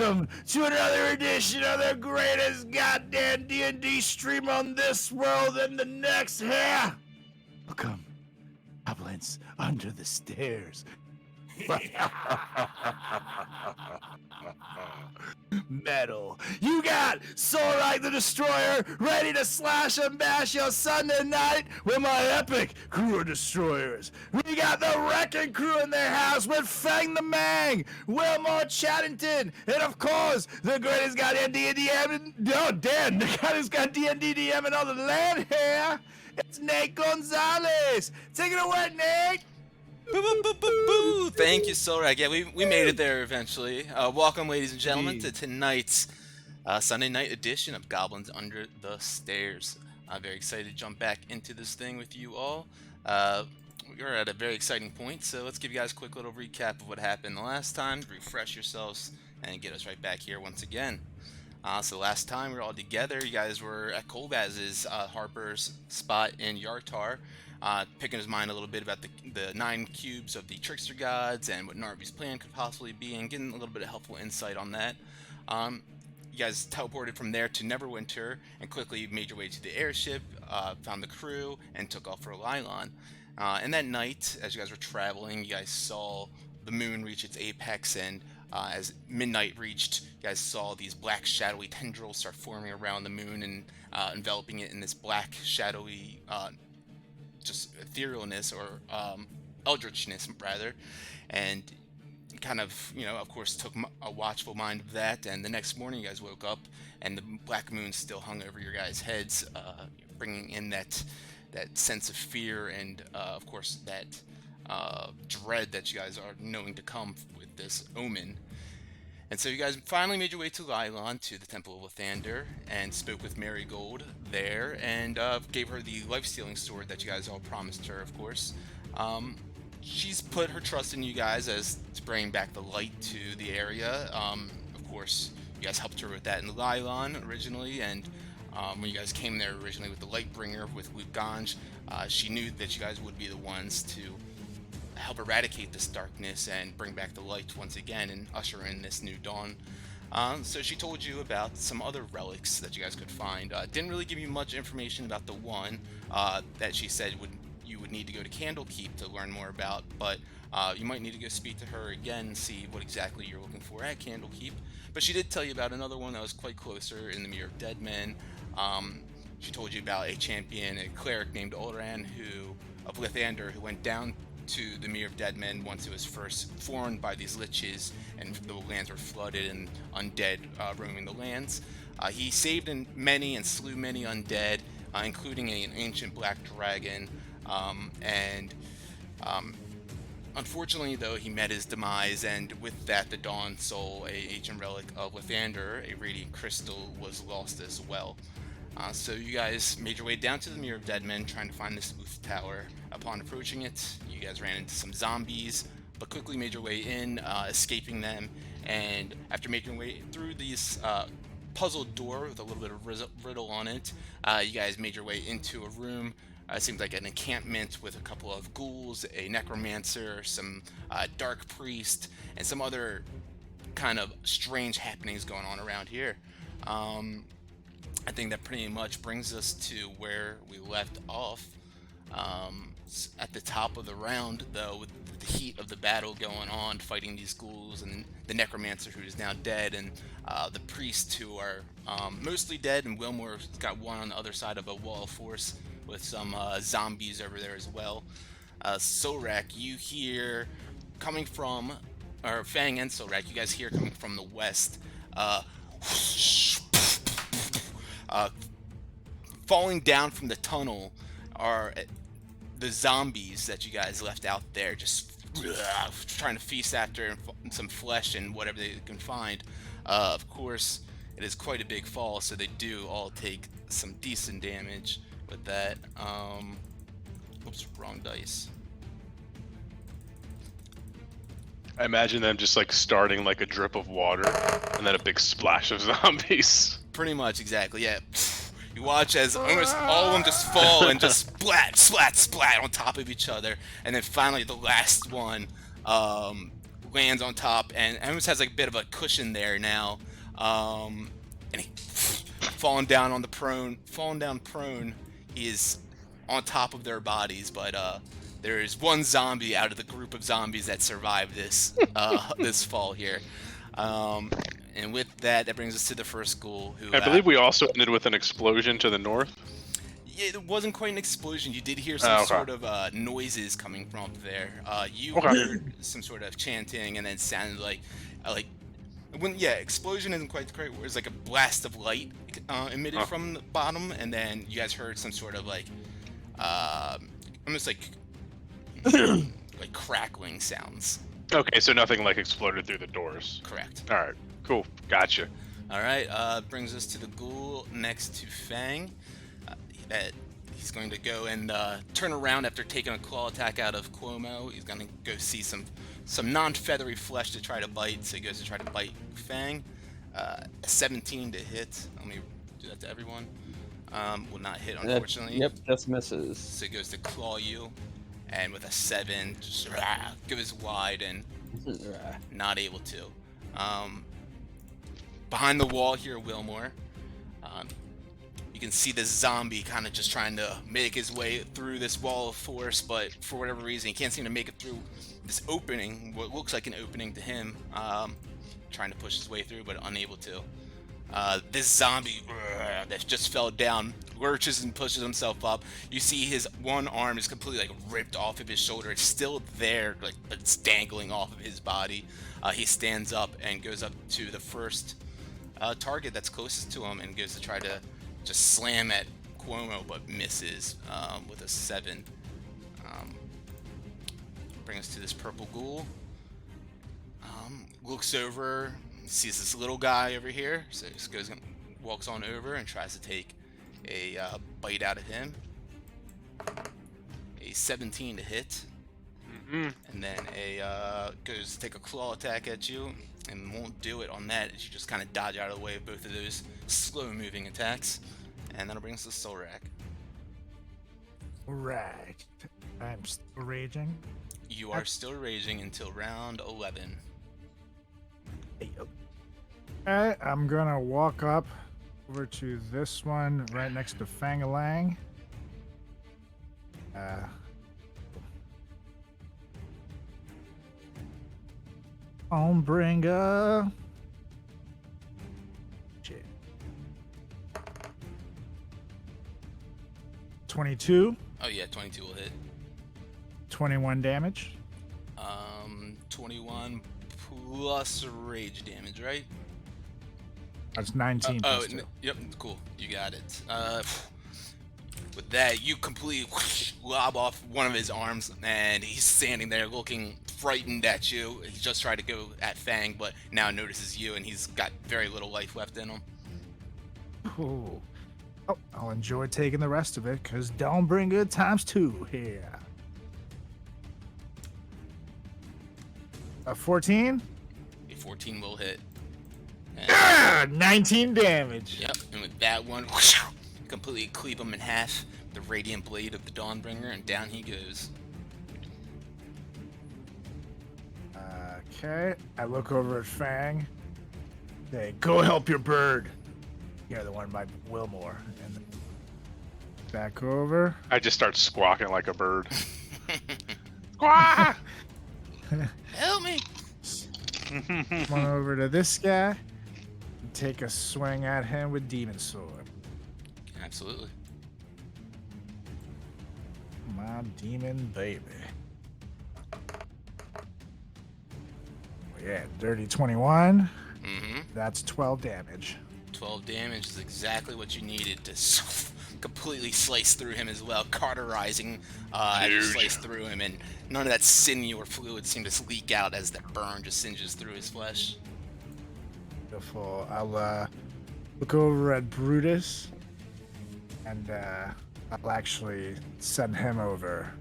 welcome to another edition of the greatest goddamn D&D stream on this world and the next here. Welcome, Goblins Under the Stairs. Metal. You got Soulrite the Destroyer ready to slash and bash your Sunday night with my epic crew of destroyers. We got the Wrecking Crew in their house with Fang the Mang, Wilmore Chaddington, and of course, the greatest goddamn D&D DM. Oh, Dan, the guy who's got D&D DMing on the land here. It's Nate Gonzalez. Take it away, Nate. Boo, boo, boo, boo, boo. Thank you, Solrak. Yeah, we made it there eventually. Welcome, ladies and gentlemen, to tonight's Sunday night edition of Goblins Under the Stairs. I'm very excited to jump back into this thing with you all. We're at a very exciting point, so let's give you guys a quick little recap of what happened the last time, refresh yourselves, and get us right back here once again. So last time we were all together, you guys were at Kolbaz's, Harper's spot in Yartar, picking his mind a little bit about the 9 cubes of the Trickster Gods and what Narvi's plan could possibly be, and getting a little bit of helpful insight on that. You guys teleported from there to Neverwinter and quickly made your way to the airship, found the crew, and took off for Lylon. And that night, as you guys were traveling, you guys saw the moon reach its apex, and as midnight reached, you guys saw these black shadowy tendrils start forming around the moon and enveloping it in this black shadowy just etherealness or eldritchness rather, and kind of, you know, of course took a watchful mind of that. And the next morning you guys woke up and the black moon still hung over your guys' heads, bringing in that sense of fear and of course that dread that you guys are knowing to come with this omen. And so you guys finally made your way to Lylon, to the Temple of Lathander, and spoke with Marigold there, and gave her the life-stealing sword that you guys all promised her, of course. She's put her trust in you guys as to bring back the light to the area. Of course, you guys helped her with that in Lylon originally, and when you guys came there originally with the Lightbringer, with Luke Ganj, she knew that you guys would be the ones to help eradicate this darkness and bring back the light once again and usher in this new dawn. So she told you about some other relics that you guys could find. Didn't really give you much information about the one that she said you would need to go to Candlekeep to learn more about, but you might need to go speak to her again and see what exactly you're looking for at Candlekeep. But she did tell you about another one that was quite closer in the Mirror of Dead Men. She told you about a champion, a cleric named Olran of Lathander, who went down to the Mirror of Dead Men once it was first formed by these liches and the lands were flooded and undead roaming the lands. He saved many and slew many undead, including an ancient black dragon, and unfortunately though he met his demise, and with that the Dawn Soul, a ancient relic of Lathander, a radiant crystal, was lost as well. So you guys made your way down to the Mirror of Dead Men trying to find this booth tower. Upon approaching it, you guys ran into some zombies, but quickly made your way in, escaping them, and after making your way through these puzzled door with a little bit of riddle on it, you guys made your way into a room. It seemed like an encampment with a couple of ghouls, a necromancer, some dark priest, and some other kind of strange happenings going on around here. I think that pretty much brings us to where we left off. At the top of the round, though, with the heat of the battle going on, fighting these ghouls and the necromancer who is now dead, and the priests who are mostly dead, and Wilmore's got one on the other side of a wall of force with some zombies over there as well. Solrak, you hear coming from, or Fang and Solrak, you guys hear coming from the west, falling down from the tunnel are the zombies that you guys left out there, just trying to feast after some flesh and whatever they can find. Of course, it is quite a big fall, so they do all take some decent damage with that. Oops, wrong dice. I imagine them just like starting like a drip of water and then a big splash of zombies. Pretty much, exactly, yeah. You watch as almost all of them just fall and just splat, splat, splat on top of each other, and then finally the last one lands on top and almost has like a bit of a cushion there now. And he falling down prone. He is on top of their bodies, but there is one zombie out of the group of zombies that survived this this fall here. And with that, that brings us to the first ghoul. Who I believe we also ended with an explosion to the north. Yeah, it wasn't quite an explosion. You did hear some sort of noises coming from up there. You heard some sort of chanting, and then it sounded like when explosion isn't quite correct. It was like a blast of light emitted from the bottom, and then you guys heard some sort of like almost like like crackling sounds. Okay, so nothing like exploded through the doors. Correct. All right, cool, gotcha. All right, brings us to the ghoul next to Fang. That he's going to go and turn around after taking a claw attack out of Cuomo. He's going to go see some non-feathery flesh to try to bite. So he goes to try to bite Fang. 17 to hit. Let me do that to everyone. Will not hit, unfortunately. Yep, just misses. So he goes to claw you, and with a 7, just goes wide and not able to. Behind the wall here, Wilmore. You can see this zombie kind of just trying to make his way through this wall of force, but for whatever reason, he can't seem to make it through this opening, what looks like an opening to him. Trying to push his way through, but unable to. This zombie that just fell down lurches and pushes himself up. You see his one arm is completely like ripped off of his shoulder. It's still there, like, but it's dangling off of his body. He stands up and goes up to the first target that's closest to him and goes to try to just slam at Cuomo, but misses with a 7. Bring us to this purple ghoul. Looks over, sees this little guy over here, so just walks on over and tries to take a bite out of him. A 17 to hit, and then goes to take a claw attack at you, and won't do it on that. As you just kind of dodge out of the way of both of those slow-moving attacks, and that'll bring us to Soul Rack. Right. I'm still raging. You are still raging until round 11. Alright, I'm gonna walk up over to this one right next to Fangalang. Homebringer. Shit. 22. Oh yeah, 22 will hit. 21 damage. 21 plus rage damage, right? That's 19. Yep, cool. You got it. With that, you completely lob off one of his arms, and he's standing there looking frightened at you. He just tried to go at Fang, but now notices you, and he's got very little life left in him. Ooh. Oh, I'll enjoy taking the rest of it, because Dawnbringer ×2 here. 14? A 14 will hit. 19 damage. Yep, and with that one, completely cleave him in half with the radiant blade of the Dawnbringer, and down he goes. Okay, I look over at Fang. Say, go help your bird. You're the one by Wilmore. And back over. I just start squawking like a bird. Squawk! Help me! Come on over to this guy. And take a swing at him with Demon Sword. Absolutely. My demon baby. Yeah, dirty 21. That's 12 damage. 12 damage is exactly what you needed to completely slice through him as well, cauterizing as you slice through him, and none of that sinew or fluid seemed to leak out as that burn just singes through his flesh. Beautiful. I'll look over at Brutus, and I'll actually send him over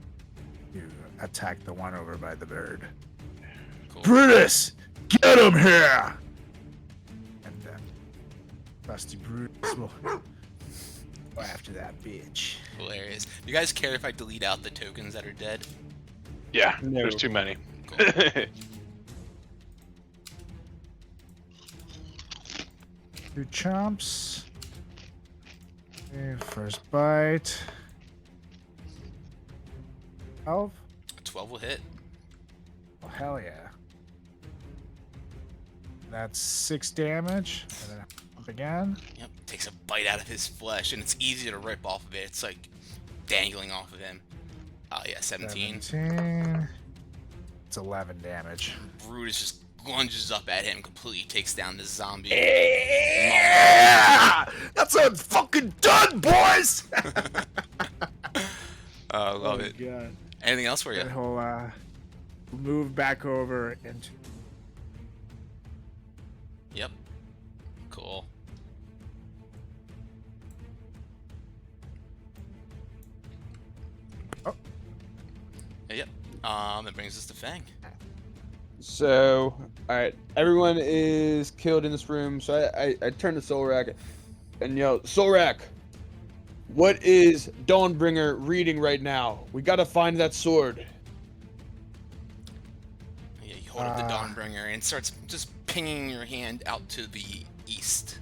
to attack the one over by the bird. Cool. Brutus, get him here! And Rusty Brutus will go after that bitch. Hilarious. Do you guys care if I delete out the tokens that are dead? Yeah, No. there's too many. Cool. 2 chomps. Okay, first bite. 12. 12 will hit. Oh, hell yeah. That's 6 damage. And then up again. Yep, takes a bite out of his flesh, and it's easy to rip off of it. It's like dangling off of him. Yeah, 17. 17. It's 11 damage. Brutus just lunges up at him, completely takes down the zombie. Yeah! That's how it's fucking done, boys! Love it. God. Anything else for you? And he'll move back over into. Yep. Cool. Oh. Yep. That brings us to Fang. So, alright, everyone is killed in this room, so I turn to Solrak and yell, Solrak, what is Dawnbringer reading right now? We gotta find that sword. Yeah, you hold up the Dawnbringer and it starts just pinging your hand out to the east.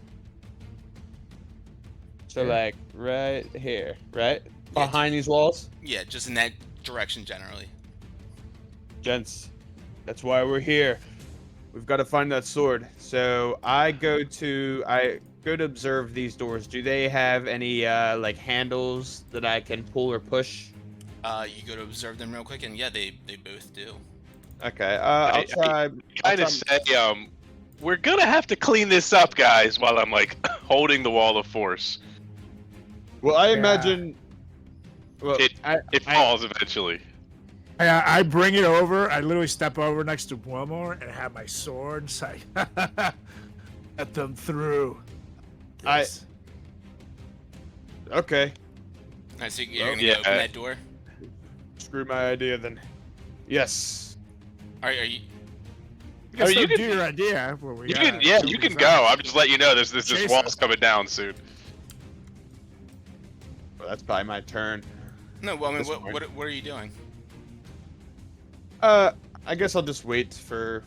So, like, right here, right? Behind these walls? Yeah, just in that direction generally. Gents, that's why we're here. We've got to find that sword. So I go to observe these doors. Do they have any like handles that I can pull or push? You go to observe them real quick, and yeah, they both do. Okay. I'll try. Kind of say, we're gonna have to clean this up, guys. While I'm like holding the wall of force, Well, I imagine. Well, it falls eventually. I bring it over. I literally step over next to Wilmore and have my sword and say, let them through. Yes. Okay. Alright, so you're gonna open that door? Screw my idea then. Yes. Are you? You can you still can- do your idea. You can go. I'm just letting you know this Chase wall's us. coming down soon. Well, that's probably my turn. No, well, I mean, This point. what are you doing? I guess I'll just wait for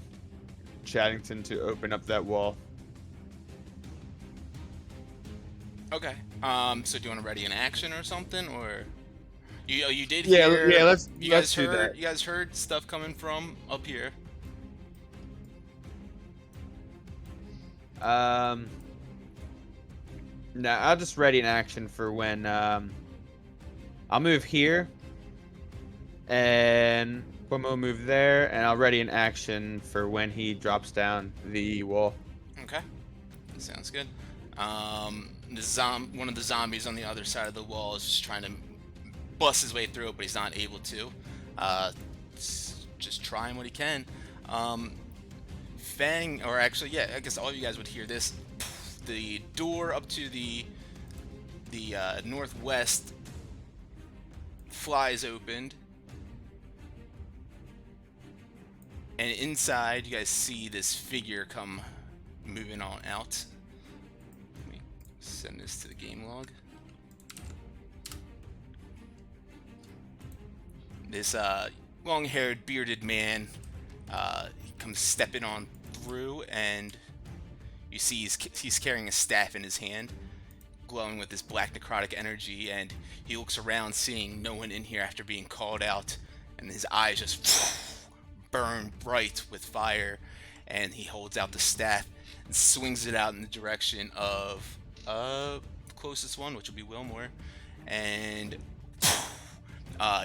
Chaddington to open up that wall. Okay. So do you want to ready an action or something, or you did Yeah, hear? yeah, let's You guys do heard? that. You guys heard stuff coming from up here? No, I'll just ready an action for when I'll move here, and Quimo will move there, and I'll ready an action for when he drops down the wall. Okay. Sounds good. One of the zombies on the other side of the wall is just trying to bust his way through it, but he's not able to. Just trying what he can. Fang, or actually, yeah, I guess all of you guys would hear this. The door up to the northwest flies opened, and inside you guys see this figure come moving on out. Let me send this to the game log. This long-haired, bearded man he comes stepping on through, and you see he's carrying a staff in his hand, glowing with this black necrotic energy, and he looks around, seeing no one in here after being called out, and his eyes just burn bright with fire, and he holds out the staff and swings it out in the direction of the closest one, which will be Wilmore, and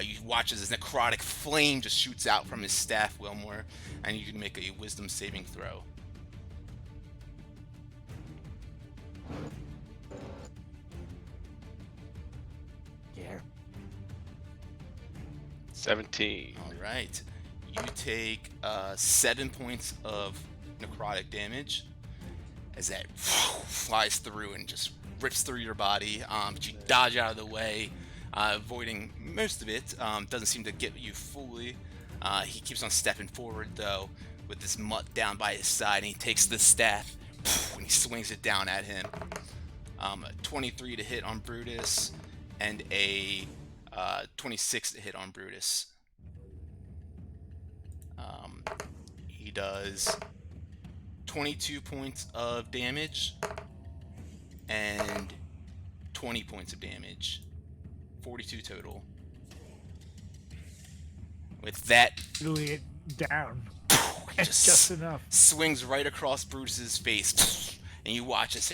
you watch as this necrotic flame just shoots out from his staff, Wilmore, and you can make a wisdom saving throw. Yeah. 17. All right, you take 7 points of necrotic damage as that flies through and just rips through your body. But you dodge out of the way, avoiding most of it. Doesn't seem to get you fully. He keeps on stepping forward though, with this mutt down by his side, and he takes the staff and he swings it down at him. A 23 to hit on Brutus, and a 26 to hit on Brutus. He does 22 points of damage, and 20 points of damage. 42 total. With that, Really it down. he Just enough. swings right across Bruce's face, and you watch it.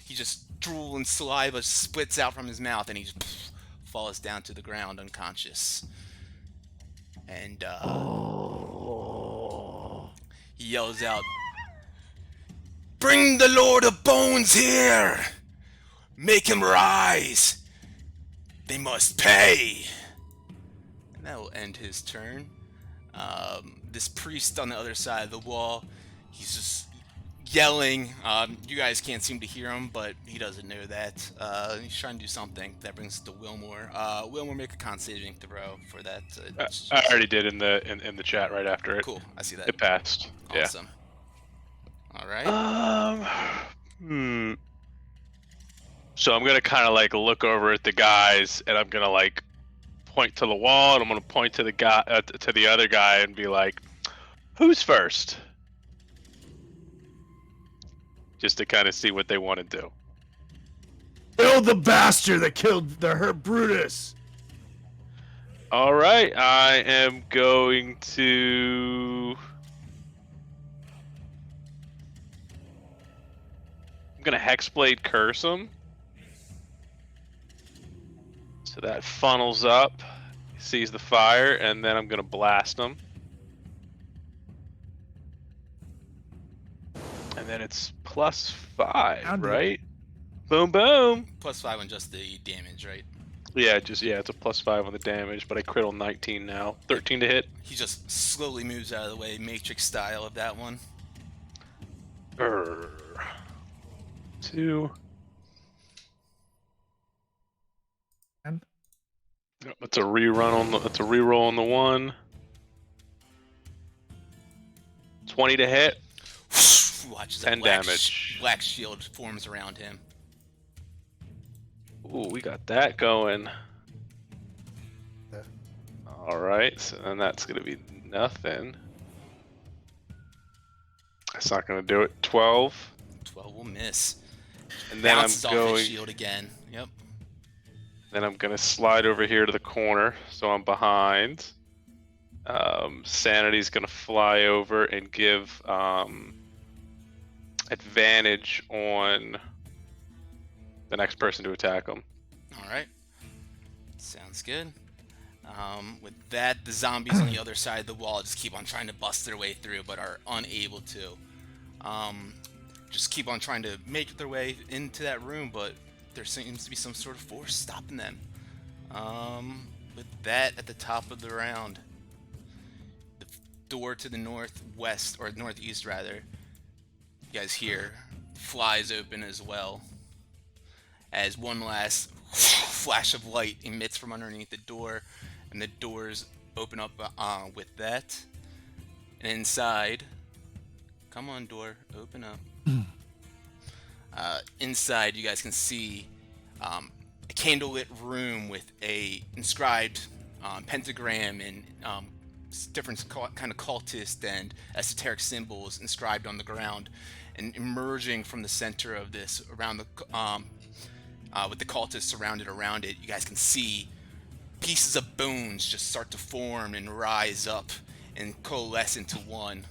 He just drool and saliva splits out from his mouth, and he just falls down to the ground unconscious. And he yells out, "Bring the Lord of Bones here! Make him rise! They must pay!" And that will end his turn. This priest on the other side of the wall, he's just yelling. You guys can't seem to hear him, but he doesn't know that. He's trying to do something. That brings us to Wilmore. Wilmore, make a con saving throw for that. I already did in the chat right after it. Cool, I see that. It passed. Awesome. All right. So I'm gonna kind of like look over at the guys, and I'm gonna like point to the wall, and I'm gonna point to the guy, to the other guy, and be like, "Who's first?" Just to kind of see what they want to do. Kill the bastard that killed the Herb Brutus. All right, I am going to. I'm gonna Hexblade curse him. So that funnels up, sees the fire, and then I'm gonna blast him. And then it's +5, Found it. right? Boom, boom. +5 on just the damage, right? Yeah, it's a +5 on the damage, but I crit on 19 now. 13 to hit. He just slowly moves out of the way, Matrix style of that one. 2. And Yep, it's a rerun on the. It's a reroll on the 1. 20 to hit. Watches 10 a damage. black shield forms around him. Ooh, we got that going. Yeah. All right, so then that's gonna be nothing. That's not gonna do it. 12, 12 will miss. and then Bounces I'm off his going. shield again. Yep. Then I'm gonna slide over here to the corner, so I'm behind. Sanity's gonna fly over and give advantage on the next person to attack him. All right. Sounds good. With that, the zombies on the other side of the wall just keep on trying to bust their way through, but are unable to. Just keep on trying to make their way into that room, but there seems to be some sort of force stopping them. With that, at the top of the round, the door to the northwest, or northeast rather, you guys hear, flies open as well, as one last flash of light emits from underneath the door, and the doors open up with that. And inside, come on door, open up. Inside, you guys can see a candlelit room with a inscribed pentagram and different kind of cultist and esoteric symbols inscribed on the ground. And emerging from the center of this, around the with the cultists surrounded around it, you guys can see pieces of bones just start to form and rise up and coalesce into one.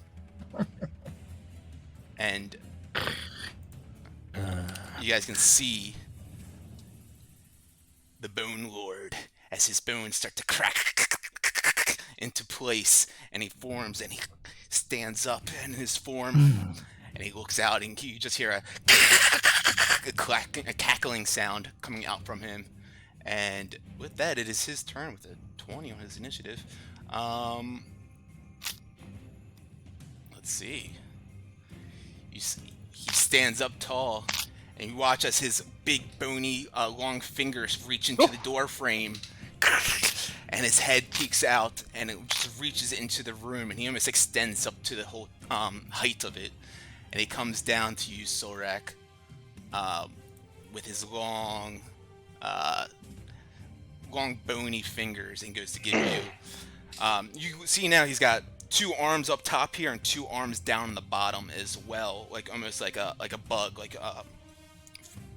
And you guys can see the Bone Lord as his bones start to crack into place, and he forms and he stands up in his form, and he looks out, and you just hear a cackling sound coming out from him. And with that, it is his turn with a 20 on his initiative. Let's see. He stands up tall, and you watch as his big, bony, long fingers reach into the door frame, and his head peeks out, and it just reaches into the room, and he almost extends up to the whole height of it. And he comes down to you, Solrak, with his long, bony fingers, and goes to give you. You see now he's got 2 arms up top here and 2 arms down on the bottom as well, like almost like a bug, like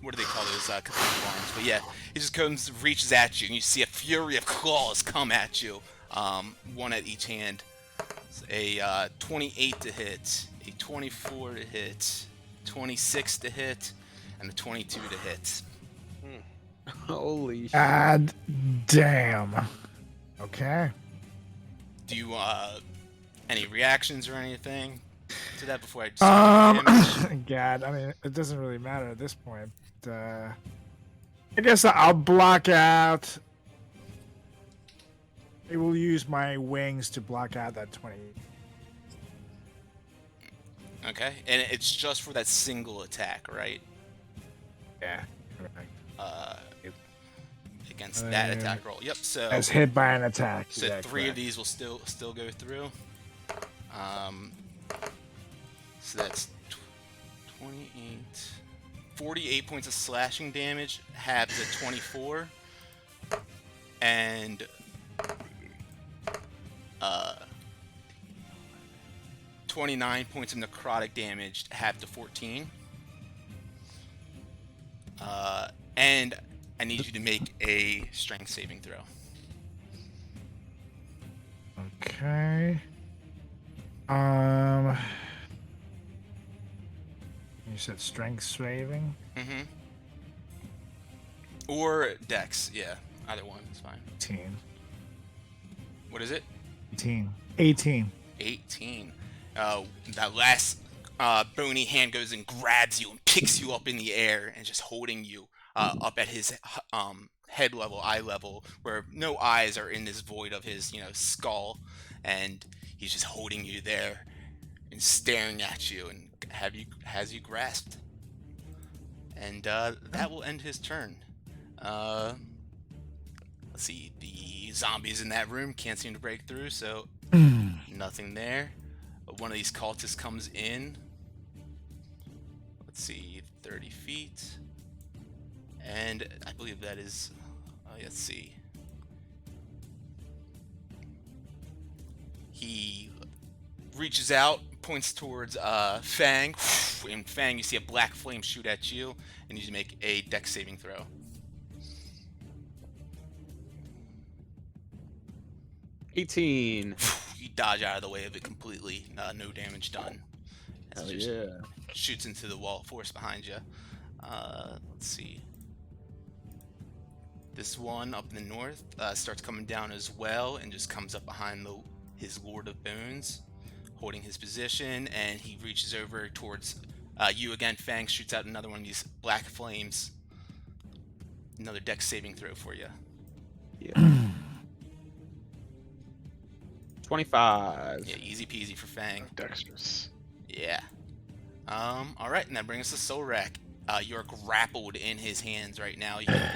what do they call those cathedral arms? But yeah, he just comes, reaches at you, and you see a fury of claws come at you, one at each hand. It's a 28 to hit, a 24 to hit, 26 to hit, and a 22 to hit. Holy shit. God damn. Okay. Do you any reactions or anything to that before I just damage? God, I mean, it doesn't really matter at this point. I guess I'll block out. I will use my wings to block out that 20. Okay, and it's just for that single attack, right? Yeah, correct. Against that attack roll. Yep. So As hit by an attack. So yeah, 3 of correct. these will still go through. So that's 28, 48 points of slashing damage, halved to 24, and 29 points of necrotic damage, halved to 14. And I need you to make a strength saving throw. Okay. You said strength saving? Mm-hmm. Or dex, yeah. Either one is fine. 18. What is it? 18. 18. That last bony hand goes and grabs you and picks you up in the air and just holding you up at his head level, eye level, where no eyes are in this void of his, skull, and he's just holding you there and staring at you and has you grasped. And that will end his turn. Let's see, the zombies in that room can't seem to break through, so nothing there. One of these cultists comes in. Let's see, 30 feet. And I believe that is, let's see. He reaches out, points towards Fang. And Fang, you see a black flame shoot at you, and you need to make a dex saving throw. $18. You dodge out of the way of it completely. No damage done. Hell It just yeah. shoots into the wall force behind you. Let's see. This one up in the north starts coming down as well and just comes up behind his Lord of Bones, holding his position, and he reaches over towards you again. Fang shoots out another one of these black flames. Another dex saving throw for you. Yeah. 25. Yeah, easy peasy for Fang. Dexterous. Yeah. All right, and that brings us to Solrak. You're grappled in his hands right now. You can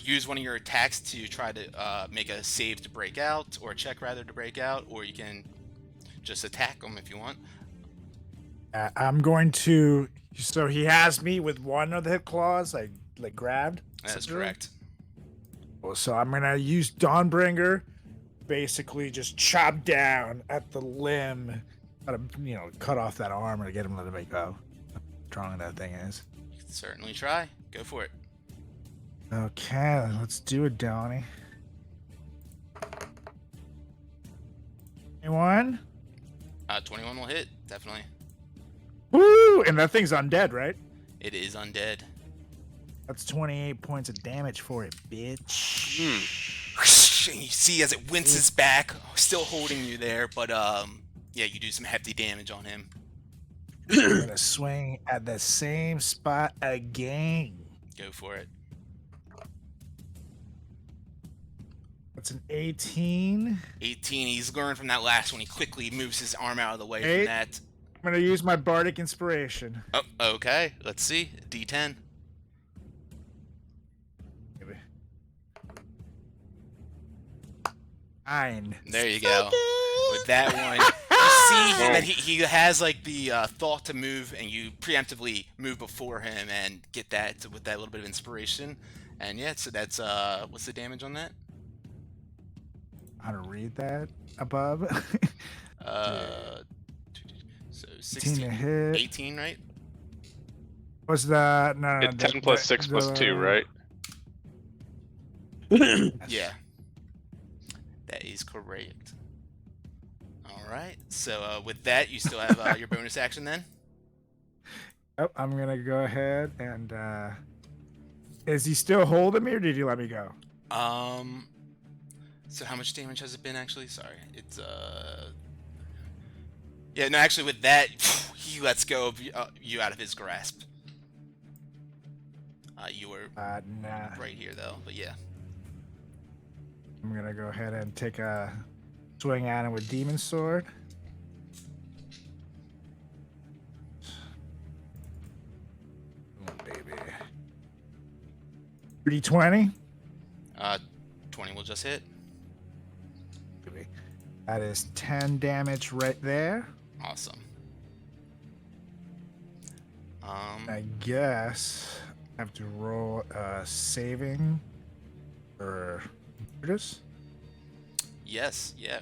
use one of your attacks to try to make a save to break out, or a check rather to break out, or you can just attack him if you want. I'm going to. So he has me with one of the hit claws, I grabbed. That's correct. So I'm gonna use Dawnbringer, basically just chop down at the limb, cut off that arm and get him to let me go. How strong that thing is. You can certainly try. Go for it. Okay, let's do it, Donnie. Anyone? 21 will hit, definitely. Woo! And that thing's undead, right? It is undead. That's 28 points of damage for it, bitch. And you see as it winces back, still holding you there, but yeah, you do some hefty damage on him. I'm gonna swing at the same spot again. Go for it. That's an 18. 18. He's learned from that last one. He quickly moves his arm out of the way Eight. from that. I'm gonna use my bardic inspiration. Oh, okay. Let's see. D10. Maybe. 9. There you go. With that one, you see that he has like the thought to move, and you preemptively move before him and get that with that little bit of inspiration. And yeah, so that's what's the damage on that? How to read that above? So 16 to 16, hit. 18, right? What's the no? It's 10 plus 6 plus 2, right? Yeah, that is correct. All right. So with that, you still have your bonus action then. Oh, I'm gonna go ahead and. Is he still holding me, or did he let me go? So how much damage has it been actually? Sorry, it's Yeah, no, actually with that, he lets go of you out of his grasp. You were Nah. right here though, but yeah. I'm gonna go ahead and take a swing at him with Demon Sword. Oh, baby. 320. 20 will just hit. That is 10 damage right there. Awesome. I guess I have to roll a saving for Brutus. Yes, yeah.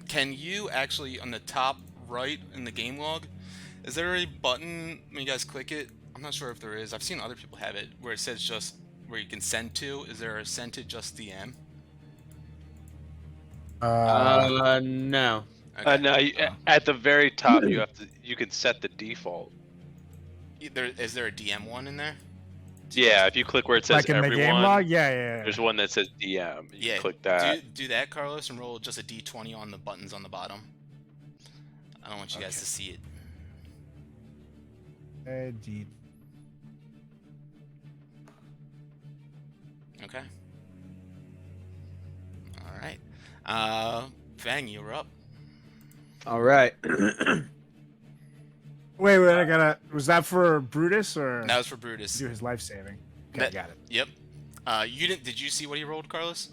Can you actually, on the top right in the game log, is there a button when you guys click it? I'm not sure if there is. I've seen other people have it where it says just where you can send to. Is there a send to just DM? No. Okay. No, at the very top, you can set the default. Is there a DM one in there? Yeah, if you click where it says Like in everyone, the game log? Yeah. there's one that says DM. You Yeah. click that. Do that, Carlos, and roll just a D20 on the buttons on the bottom. I don't want you guys to see it. D. Okay. All right. Fang, you're up. All right. Wait, I gotta. Was that for Brutus or That was for Brutus. do his life saving? Okay, That- got it. Yep. You didn't? Did you see what he rolled, Carlos?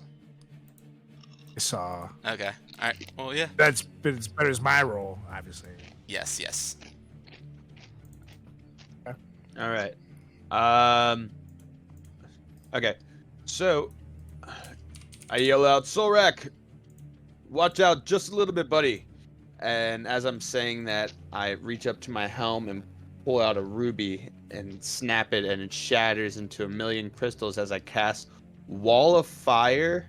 I saw. Okay. All right. Well, yeah. It's better as my roll, obviously. Yes. All right. Okay. So I yell out, Solrak, watch out just a little bit, buddy. And as I'm saying that, I reach up to my helm and pull out a ruby and snap it, and it shatters into a million crystals as I cast Wall of Fire,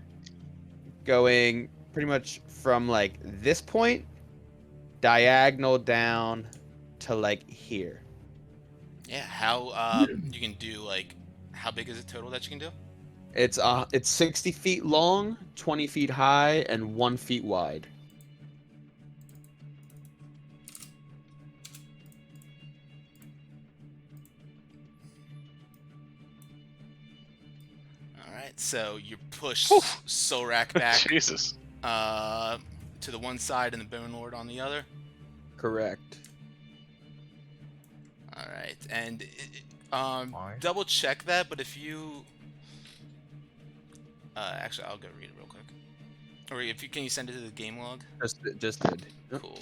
going pretty much from like this point diagonal down to like here. Yeah. How you can do like how big is it total that you can do? It's 60 feet long, 20 feet high, and 1 feet wide. All right. So you push Solrak back Jesus. to the one side and the Bone Lord on the other. Correct. All right. And Why? double check that. But if you actually, I'll go read it real quick. Or if you can, you send it to the game log. Just did. Cool.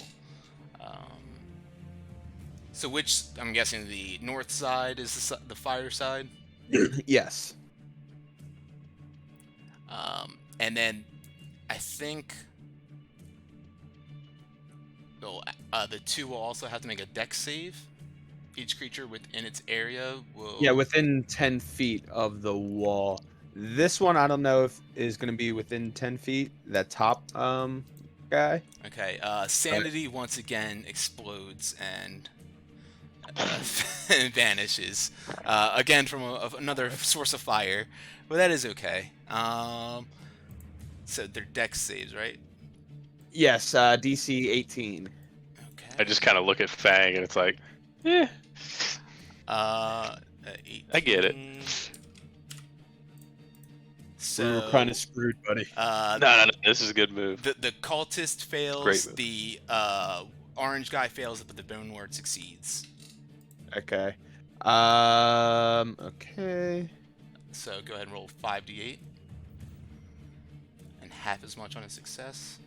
So which, I'm guessing the north side is the fire side? Yes. And then I think the two will also have to make a dex save. Each creature within its area will... Yeah, within 10 feet of the wall. This one, I don't know if is going to be within 10 feet. That top guy. Okay, Sanity once again explodes and vanishes. Again from another source of fire. But that is okay. So they're dex saves, right? Yes, DC 18. Okay. I just kind of look at Fang and it's like, eh. 18. I get it. So, We were kind of screwed, buddy. No. This is a good move. The cultist fails. Great move. The orange guy fails, but the Bone Lord succeeds. Okay. Okay. So go ahead and roll 5d8. And half as much on a success.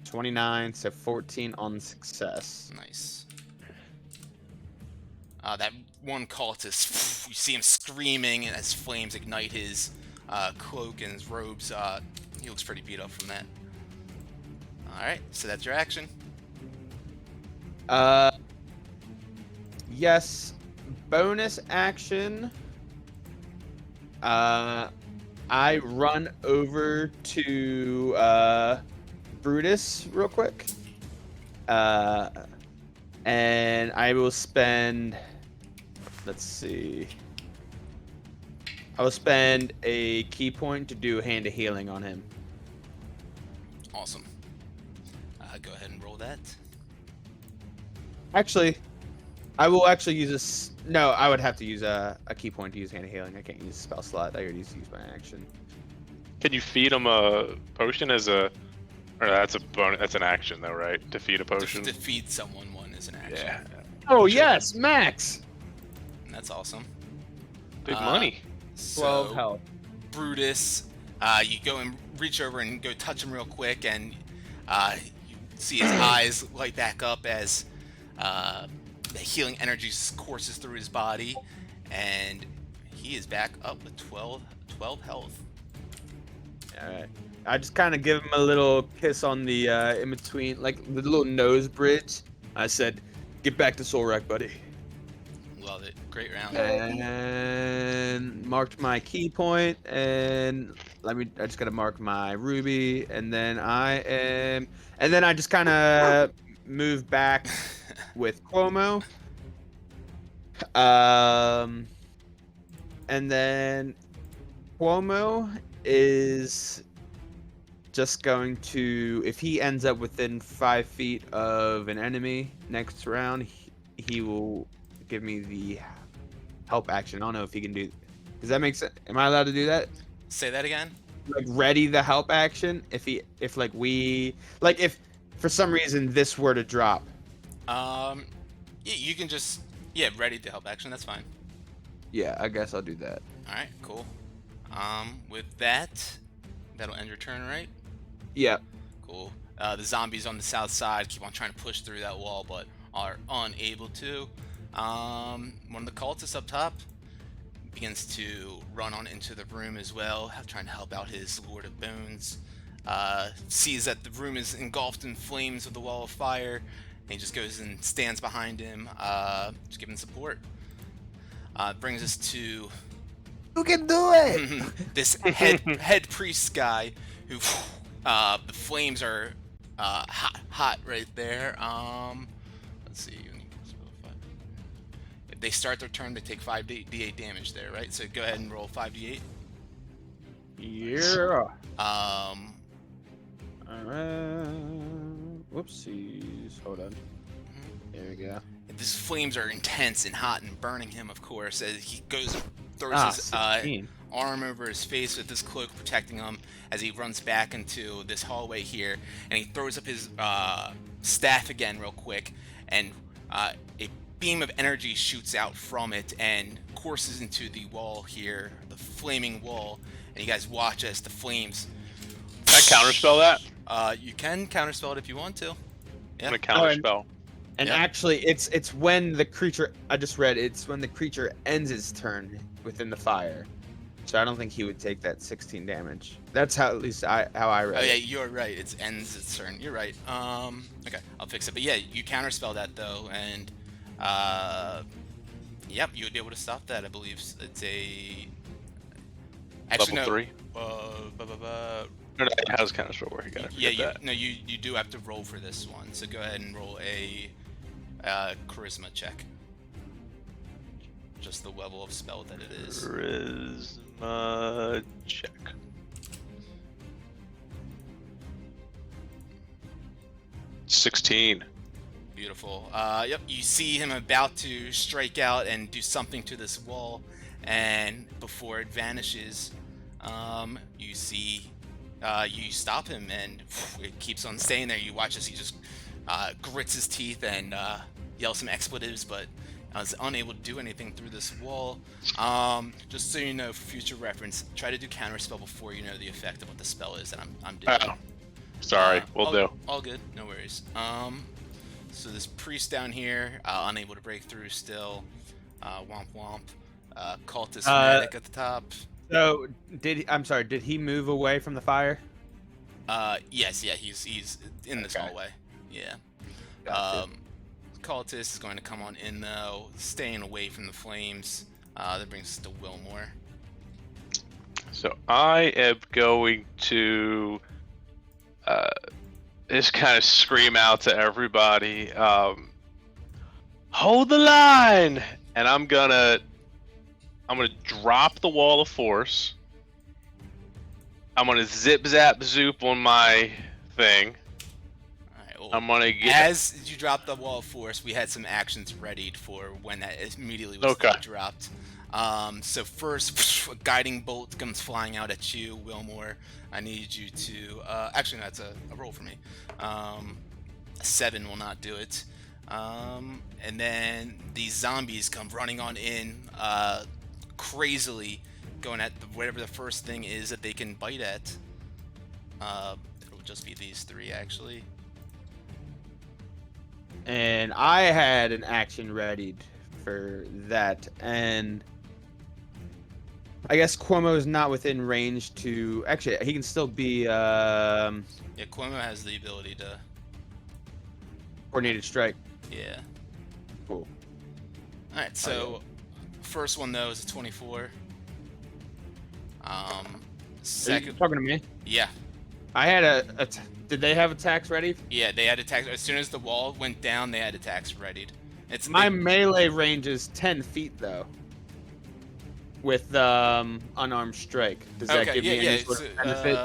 29, so 14 on success. Nice. That one cultist, you see him screaming and as flames ignite his cloak and his robes. He looks pretty beat up from that. Alright, so that's your action. yes. Bonus action. I run over to Brutus real quick. And I will spend. Let's see. I will spend a key point to do hand of healing on him. Awesome. Go ahead and roll that. Actually, I will actually use this. No, I would have to use a key point to use hand of healing. I can't use a spell slot. I already used my action. Can you feed him a potion as a? Or that's a bonus. That's an action though, right? To feed a potion. To feed someone one is an action. Yeah. Oh yes, Max. That's awesome. Big money. 12 So, health. Brutus, you go and reach over and go touch him real quick, and you see his eyes light back up as the healing energy courses through his body, and he is back up with 12 health. All right. I just kind of give him a little kiss on the in between, like the little nose bridge. I said, "Get back to Soul Rack, buddy." Love it. Great round. And marked my key point, and I just gotta mark my ruby, and then I just kind of move back with Cuomo. And then Cuomo is just going to, if he ends up within 5 feet of an enemy next round, he will give me the help action. I don't know if he can do. Does that make sense? Am I allowed to do that? Say that again. Like ready the help action if for some reason this were to drop. You can just ready to help action. That's fine. Yeah, I guess I'll do that. All right, cool. With that, that'll end your turn, right? Yeah. Cool. The zombies on the south side keep on trying to push through that wall, but are unable to. One of the cultists up top begins to run on into the room as well, trying to help out his Lord of Bones. Sees that the room is engulfed in flames of the wall of fire, and he just goes and stands behind him, just giving support. Brings us to You can do it. this head priest guy who the flames are hot right there. Let's see. If they start their turn, they take 5d8 damage there, right? So go ahead and roll 5d8. Yeah. Um, Whoopsies. Hold on. There we go. These flames are intense and hot and burning him, of course, as he goes and throws his 16. arm over his face with this cloak protecting him as he runs back into this hallway here, and he throws up his staff again real quick, and a beam of energy shoots out from it and courses into the wall here, the flaming wall, and you guys watch as the flames. Can I counterspell that? You can counterspell it if you want to. I'm gonna counterspell. And Yep. actually, it's when the creature, I just read, it's when the creature ends its turn within the fire. So I don't think he would take that 16 damage. That's how, at least how I read Oh yeah, it. you're right. It ends its turn. You're right. Okay, I'll fix it. But yeah, you counterspell that though, and yep, you would be able to stop that. I believe it's a Level no. 3. No, how's counterspell work? You do have to roll for this one. So go ahead and roll a charisma check. Just the level of spell that it is. Charisma check. $16. Beautiful. Yep, you see him about to strike out and do something to this wall, and before it vanishes, you see, you stop him, and it keeps on staying there. You watch as he just grits his teeth and yells some expletives, but is unable to do anything through this wall. Just so you know, for future reference, try to do counterspell before you know the effect of what the spell is that I'm doing. Oh, sorry, we'll do. All good, no worries. So this priest down here, unable to break through still. Womp womp. Cultist fanatic at the top. So, did he move away from the fire? Yes, yeah, he's in this Okay. hallway. Yeah. Gotcha. cultist is going to come on in though, staying away from the flames. That brings us to Wilmore. So I am going to just kind of scream out to everybody, hold the line, and I'm gonna drop the wall of force. I'm gonna zip zap zoop on my thing. Alright, well, I'm gonna get. as you drop the wall of force, we had some actions readied for when that immediately was dropped. So first, a guiding bolt comes flying out at you, Wilmore. I need you to actually no, that's a roll for me. A 7 will not do it. And then these zombies come running on in, crazily going at whatever the first thing is that they can bite at. It will just be these 3 actually. And I had an action readied for that, and I guess Cuomo's not within range to. Actually, he can still be Yeah, Cuomo has the ability to. coordinated strike. Yeah. Cool. All right. So, first one though is a 24. Are you Second. talking to me? Yeah. I had did they have attacks ready? Yeah, they had attacks as soon as the wall went down. They had attacks readied. It's My melee range is 10 feet though. With unarmed strike. Does that give me any sort of benefit?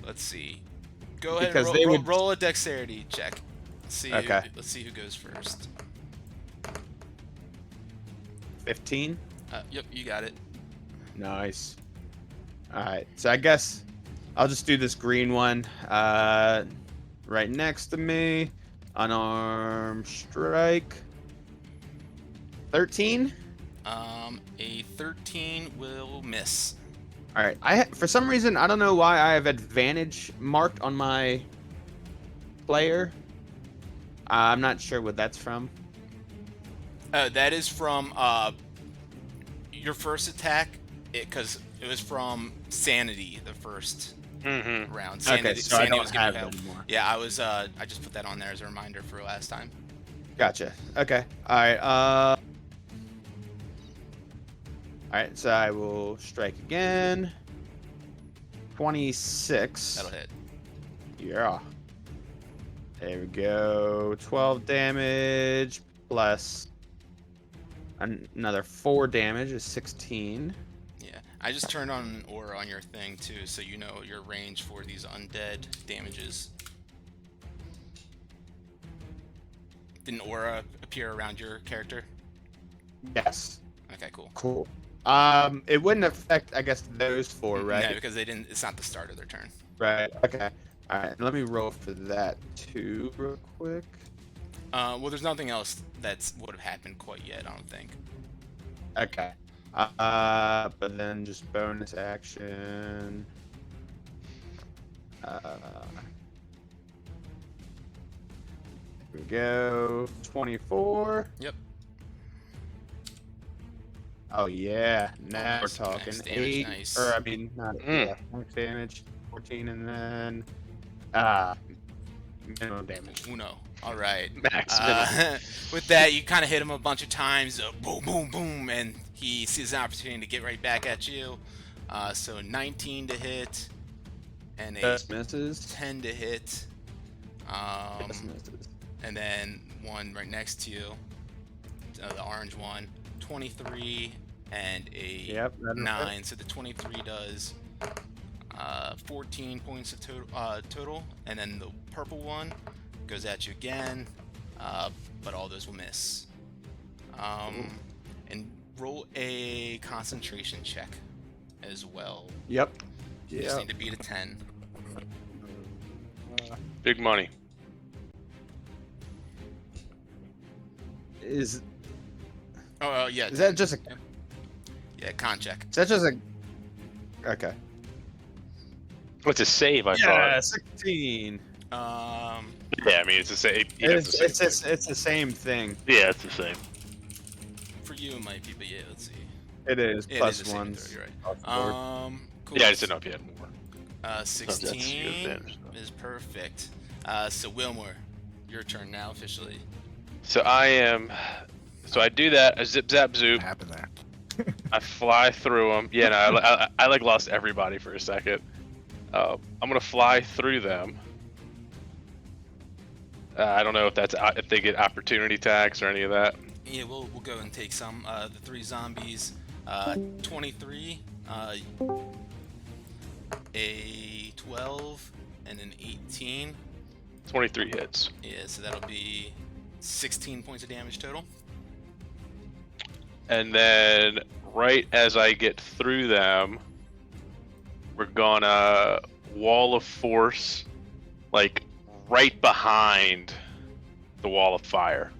Let's see. Go ahead Because and roll a dexterity check. Let's see. Okay. Let's see who goes first. 15. Yep, you got it. Nice. All right, so I guess I'll just do this green one. Right next to me, unarmed strike. 13. A 13 will miss. All right. For some reason, I don't know why I have advantage marked on my player. I'm not sure what that's from. That is from your first attack, because it was from Sanity the first round. Sanity, Okay, so I Sanity don't was giving have you it help. anymore. Yeah, I just put that on there as a reminder for last time. Gotcha. Okay. All right. All right. So I will strike again. 26. That'll hit. Yeah. There we go. 12 damage plus another 4 damage is 16. Yeah, I just turned on an aura on your thing too, so you know your range for these undead damages. Did an aura appear around your character? Yes. Okay, cool. Cool. It wouldn't affect, I guess, those 4, right? No, because they didn't. It's not the start of their turn. Right. Okay. All right. Let me roll for that too, real quick. Well, there's nothing else that would have happened quite yet, I don't think. Okay. But then just bonus action. Here we go. 24. Yep. Oh yeah. Now Nice, we're talking. nice damage, 8. nice. Or I mean, not yeah, max damage. 14, and then minimum damage. Uno. All right. Max With that, you kind of hit him a bunch of times. Boom, boom, boom, and he sees an opportunity to get right back at you. So 19 to hit, and a Just misses. 10 to hit. Just misses. And then one right next to you, the orange one, 23, and a Yep, that'll 9. hit. So the 23 does 14 points of total, and then the purple one goes at you again, but all those will miss. And roll a concentration check as well. Yep. You just need to beat a 10. Big money. Is Yeah. is that just a? Yeah, con check. Is that just a? Okay. What's a save? I Yeah, thought. 16. Yeah, I mean it's the same. It's the same thing. Yeah, it's the same. For you it might be, but yeah, let's see. It is It plus is the same ones. throw, you're right. Off the board. Cool. Yeah, I just didn't know if you had more. That's 16 good advantage, though. is perfect. So Wilmore, your turn now officially. So I do that. I zip zap zoop. What happened there? I fly through them. Yeah, no, I like lost everybody for a second. I'm gonna fly through them. I don't know if they get opportunity tags or any of that. Yeah, we'll go and take some. The 3 zombies, 23, a 12, and an 18. 23 hits. Yeah, so that'll be 16 points of damage total. And then right as I get through them, we're gonna wall of force, like right behind the wall of fire.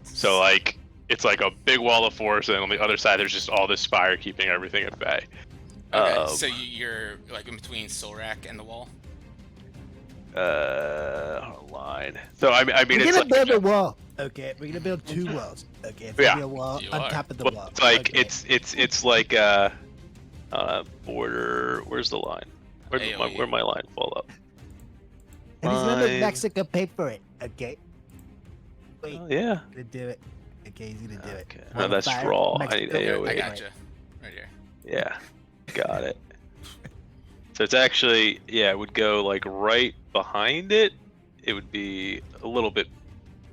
So like it's like a big wall of force, and on the other side there's just all this fire keeping everything at bay. Okay, so you're like in between Solrak and the wall. Line. So I mean We're it's gonna like, build a wall. Okay, we're gonna build 2 walls. Okay, it's Yeah. gonna be a wall You on are. top of the well, wall. it's like Okay. it's like border. Where's the line? Where my line fall up? And he's gonna make Fine. Mexico pay for it. Okay. Wait, Oh, yeah. he's gonna do it. Okay, he's gonna do it. Okay. Wall No, of that's fire, raw. I Mexico need pay AoE. for I it. gotcha. Right here. Yeah, got it. So it's actually, yeah, it would go like right behind it. It would be a little bit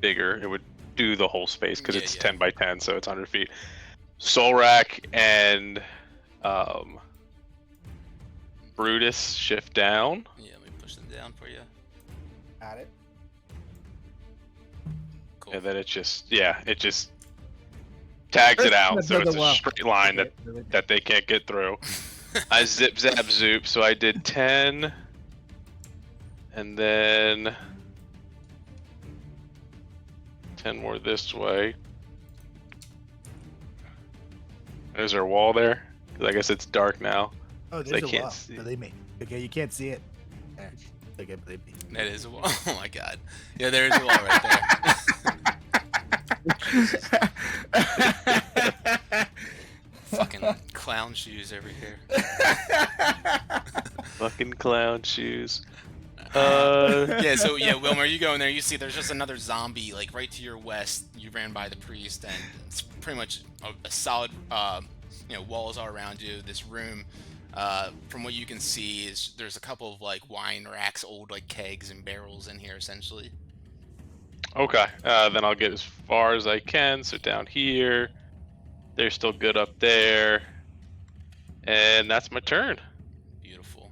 bigger. It would do the whole space because Yeah, it's yeah. 10 by 10, so it's 100 feet. Solrak and Brutus shift down. Yeah, let me push them down for you. Got it. Cool. And then it just tags it out, so it's a straight line that they can't get through. I zip zap zoop, so I did 10, and then 10 more this way. Is there a wall there? 'Cause I guess it's dark now. Oh, I there's a can't wall. see. Believe me. Okay, you can't see it. There. Okay, believe me. That is a wall. Oh my god. Yeah, there is a wall right there. Fucking clown shoes over here. Fucking clown shoes. Yeah, so yeah, Wilmer, you go in there, you see there's just another zombie, like right to your west. You ran by the priest, and it's pretty much a solid, walls all around you. This room, from what you can see, is there's a couple of like wine racks, old like kegs and barrels in here, essentially. Okay, then I'll get as far as I can. So down here, they're still good up there, and that's my turn. Beautiful.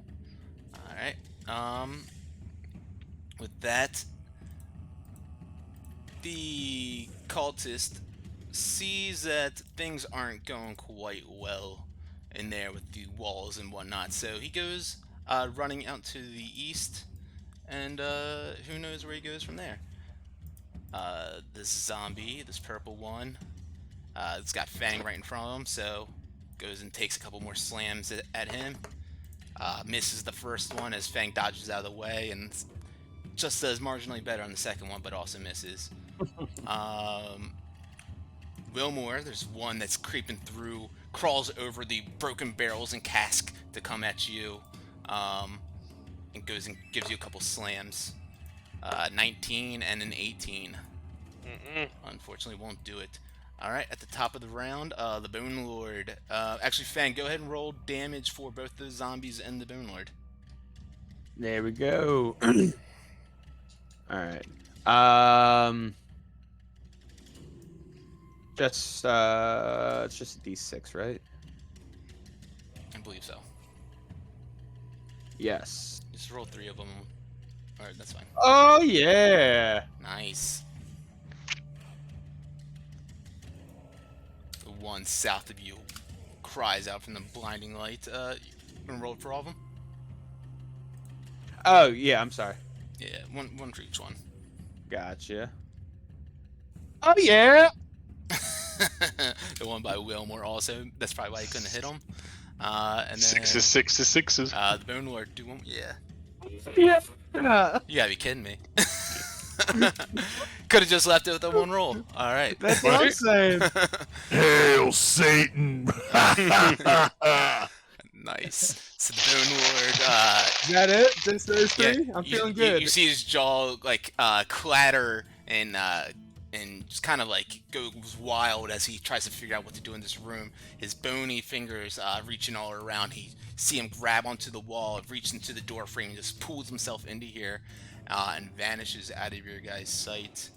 All right. With that, the cultist sees that things aren't going quite well in there with the walls and whatnot, so he goes running out to the east, and who knows where he goes from there. This zombie, this purple one, it's got Fang right in front of him, so goes and takes a couple more slams at him. Misses the first one as Fang dodges out of the way, and just does marginally better on the second one, but also misses. Wilmore, there's one that's creeping through, crawls over the broken barrels and cask to come at you, and goes and gives you a couple slams. 19 and an 18. Unfortunately, won't do it. Alright, at the top of the round, the Bone Lord. Actually, Fang, go ahead and roll damage for both the zombies and the Bone Lord. There we go. All right. Just it's just a D6, right? I believe so. Yes. Just roll 3 of them. Alright, that's fine. Oh yeah. Nice. The one south of you cries out from the blinding light. You gonna roll for all of them? Oh yeah. I'm sorry. Yeah, one for each one. Gotcha. Oh yeah. The one by Wilmore also. That's probably why he couldn't hit him. And then Sixes. the Bone Lord do one. Yeah. Yeah. You gotta be kidding me. Could have just left it with the one roll. All right. That's what I'm saying. Hail Satan! Nice. So the Bone Lord. Is that it? Just those three? Yeah, I'm you- feeling you- good. You see his jaw like clatter and and just kind of like goes wild as he tries to figure out what to do in this room. His bony fingers reaching all around. He see him grab onto the wall, reach into the door frame, and just pulls himself into here and vanishes out of your guys' sight.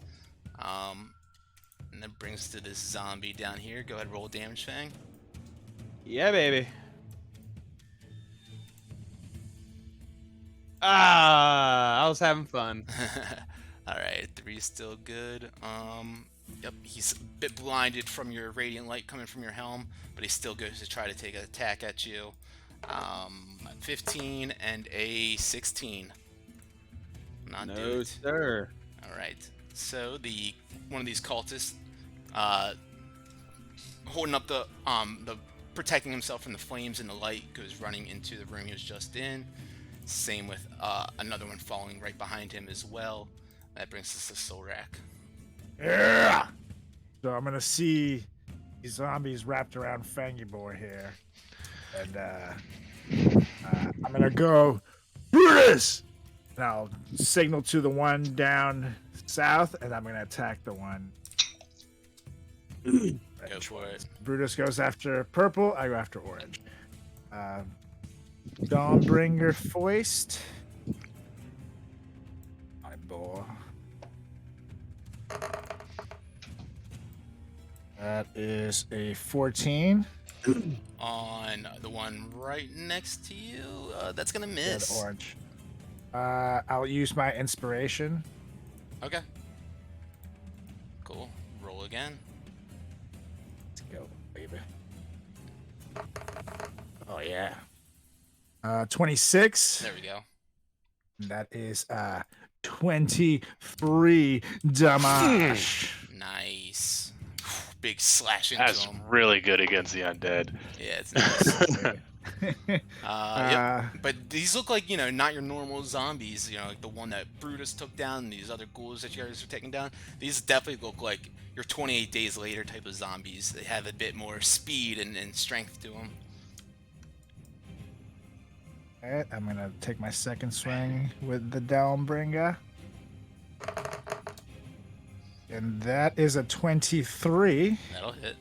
And that brings us to this zombie down here. Go ahead, roll damage, Fang. Yeah, baby. I was having fun. Alright, 3 is still good. Yep, he's a bit blinded from your radiant light coming from your helm, but he still goes to try to take an attack at you. 15 and a 16. Not No, do it. sir. Alright, so one of these cultists, holding up the protecting himself from the flames and the light, goes running into the room he was just in. Same with another one following right behind him as well. That brings us to Solrak. Yeah. So I'm gonna see these zombies wrapped around Fangy Boy here, and I'm gonna go, Brutus! And I'll signal to the one down south, and I'm gonna attack the one. Go for it. Brutus goes after purple. I go after orange. Dawnbringer Foist. My boy. That is a 14. On the one right next to you, that's gonna Red miss. orange. I'll use my inspiration. Okay. Cool. Roll again. Let's go, baby. Oh yeah. 26. There we go. That is 23 damage. Nice. Big slash into That's him. really good against the undead. Yeah, it's nice. Yep. Uh, But these look like, not your normal zombies, like the one that Brutus took down, and these other ghouls that you guys are taking down. These definitely look like your 28 days later type of zombies. They have a bit more speed and strength to them. Alright, I'm gonna take my second swing with the Dawnbringer. And that is a 23. That'll hit.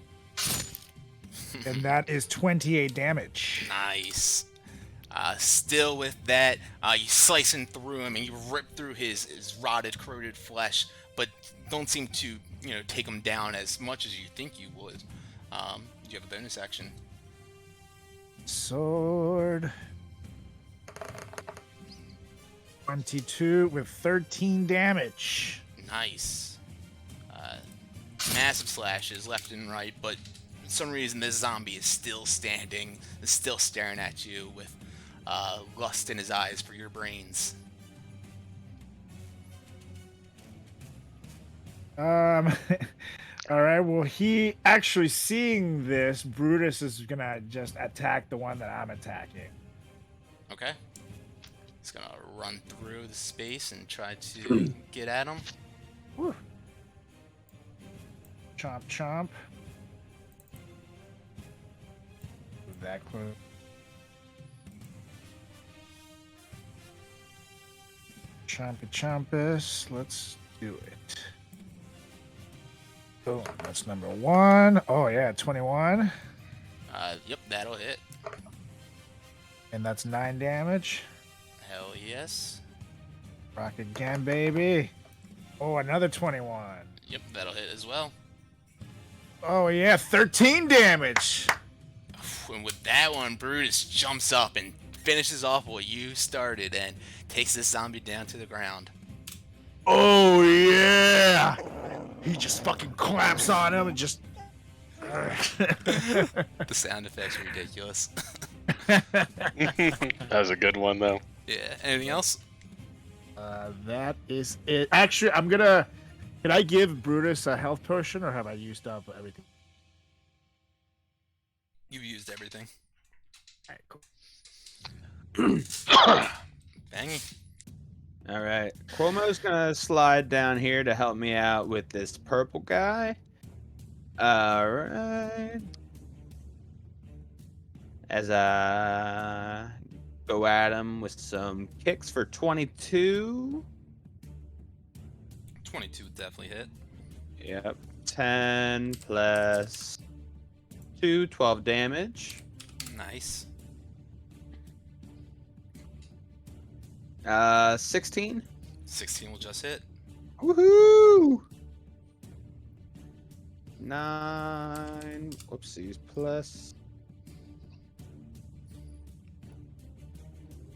And that is 28 damage. Nice. Still with that, you slicing through him and you rip through his rotted, corroded flesh, but don't seem to, take him down as much as you think you would. Do you have a bonus action? Sword. 22 with 13 damage. Nice. Massive slashes left and right, but for some reason this zombie is still standing, is still staring at you with lust in his eyes for your brains. All right, well, he actually seeing this, Brutus is gonna just attack the one that I'm attacking. Okay. He's gonna run through the space and try to get at him. Whew. Chomp, chomp. Move that close. Chompy chompus. Let's do it. Boom. That's number 1. Oh, yeah, 21. Yep, that'll hit. And that's 9 damage. Hell yes. Rock again, baby. Oh, another 21. Yep, that'll hit as well. Oh, yeah, 13 damage. And with that one, Brutus jumps up and finishes off what you started and takes this zombie down to the ground. Oh, yeah. He just fucking clamps on him and just... The sound effects are ridiculous. That was a good one, though. Yeah, anything else? That is it. Actually, I'm gonna... Can I give Brutus a health potion, or have I used up everything? You've used everything. All right, cool. Bangy. All right. Cuomo's gonna slide down here to help me out with this purple guy. All right. As I go at him with some kicks for 22. 22 definitely hit. Yep. 10 plus 2, 12 damage. Nice. 16. 16 will just hit. Woohoo! 9. Whoopsies. Plus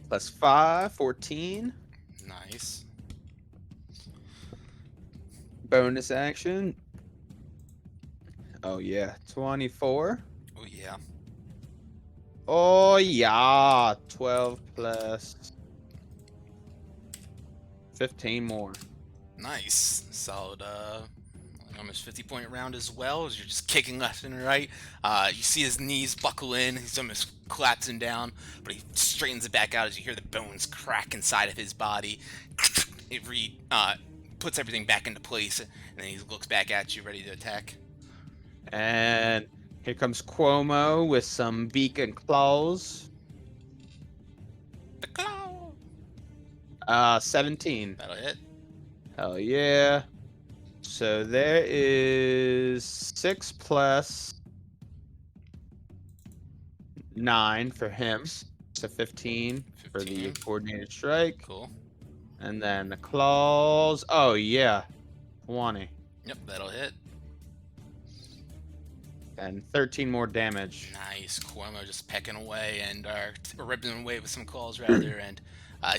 5, 14. Nice. Bonus action. Oh yeah, 24. Oh yeah. Oh yeah, 12 plus 15 more. Nice. Solid, almost 50-point round as well, as you're just kicking left and right. You see his knees buckle in. He's almost collapsing down, but he straightens it back out as you hear the bones crack inside of his body. It puts everything back into place, and then he looks back at you, ready to attack. And here comes Cuomo with some beak and claws. The claw! 17. That'll hit. Hell yeah. So there is 6 plus 9 for him. So 15 for the 15. coordinated strike. Cool. And then the claws. Oh yeah. 20. Yep, that'll hit. And 13 more damage. Nice. Cuomo just pecking away and or ripping away with some claws rather, and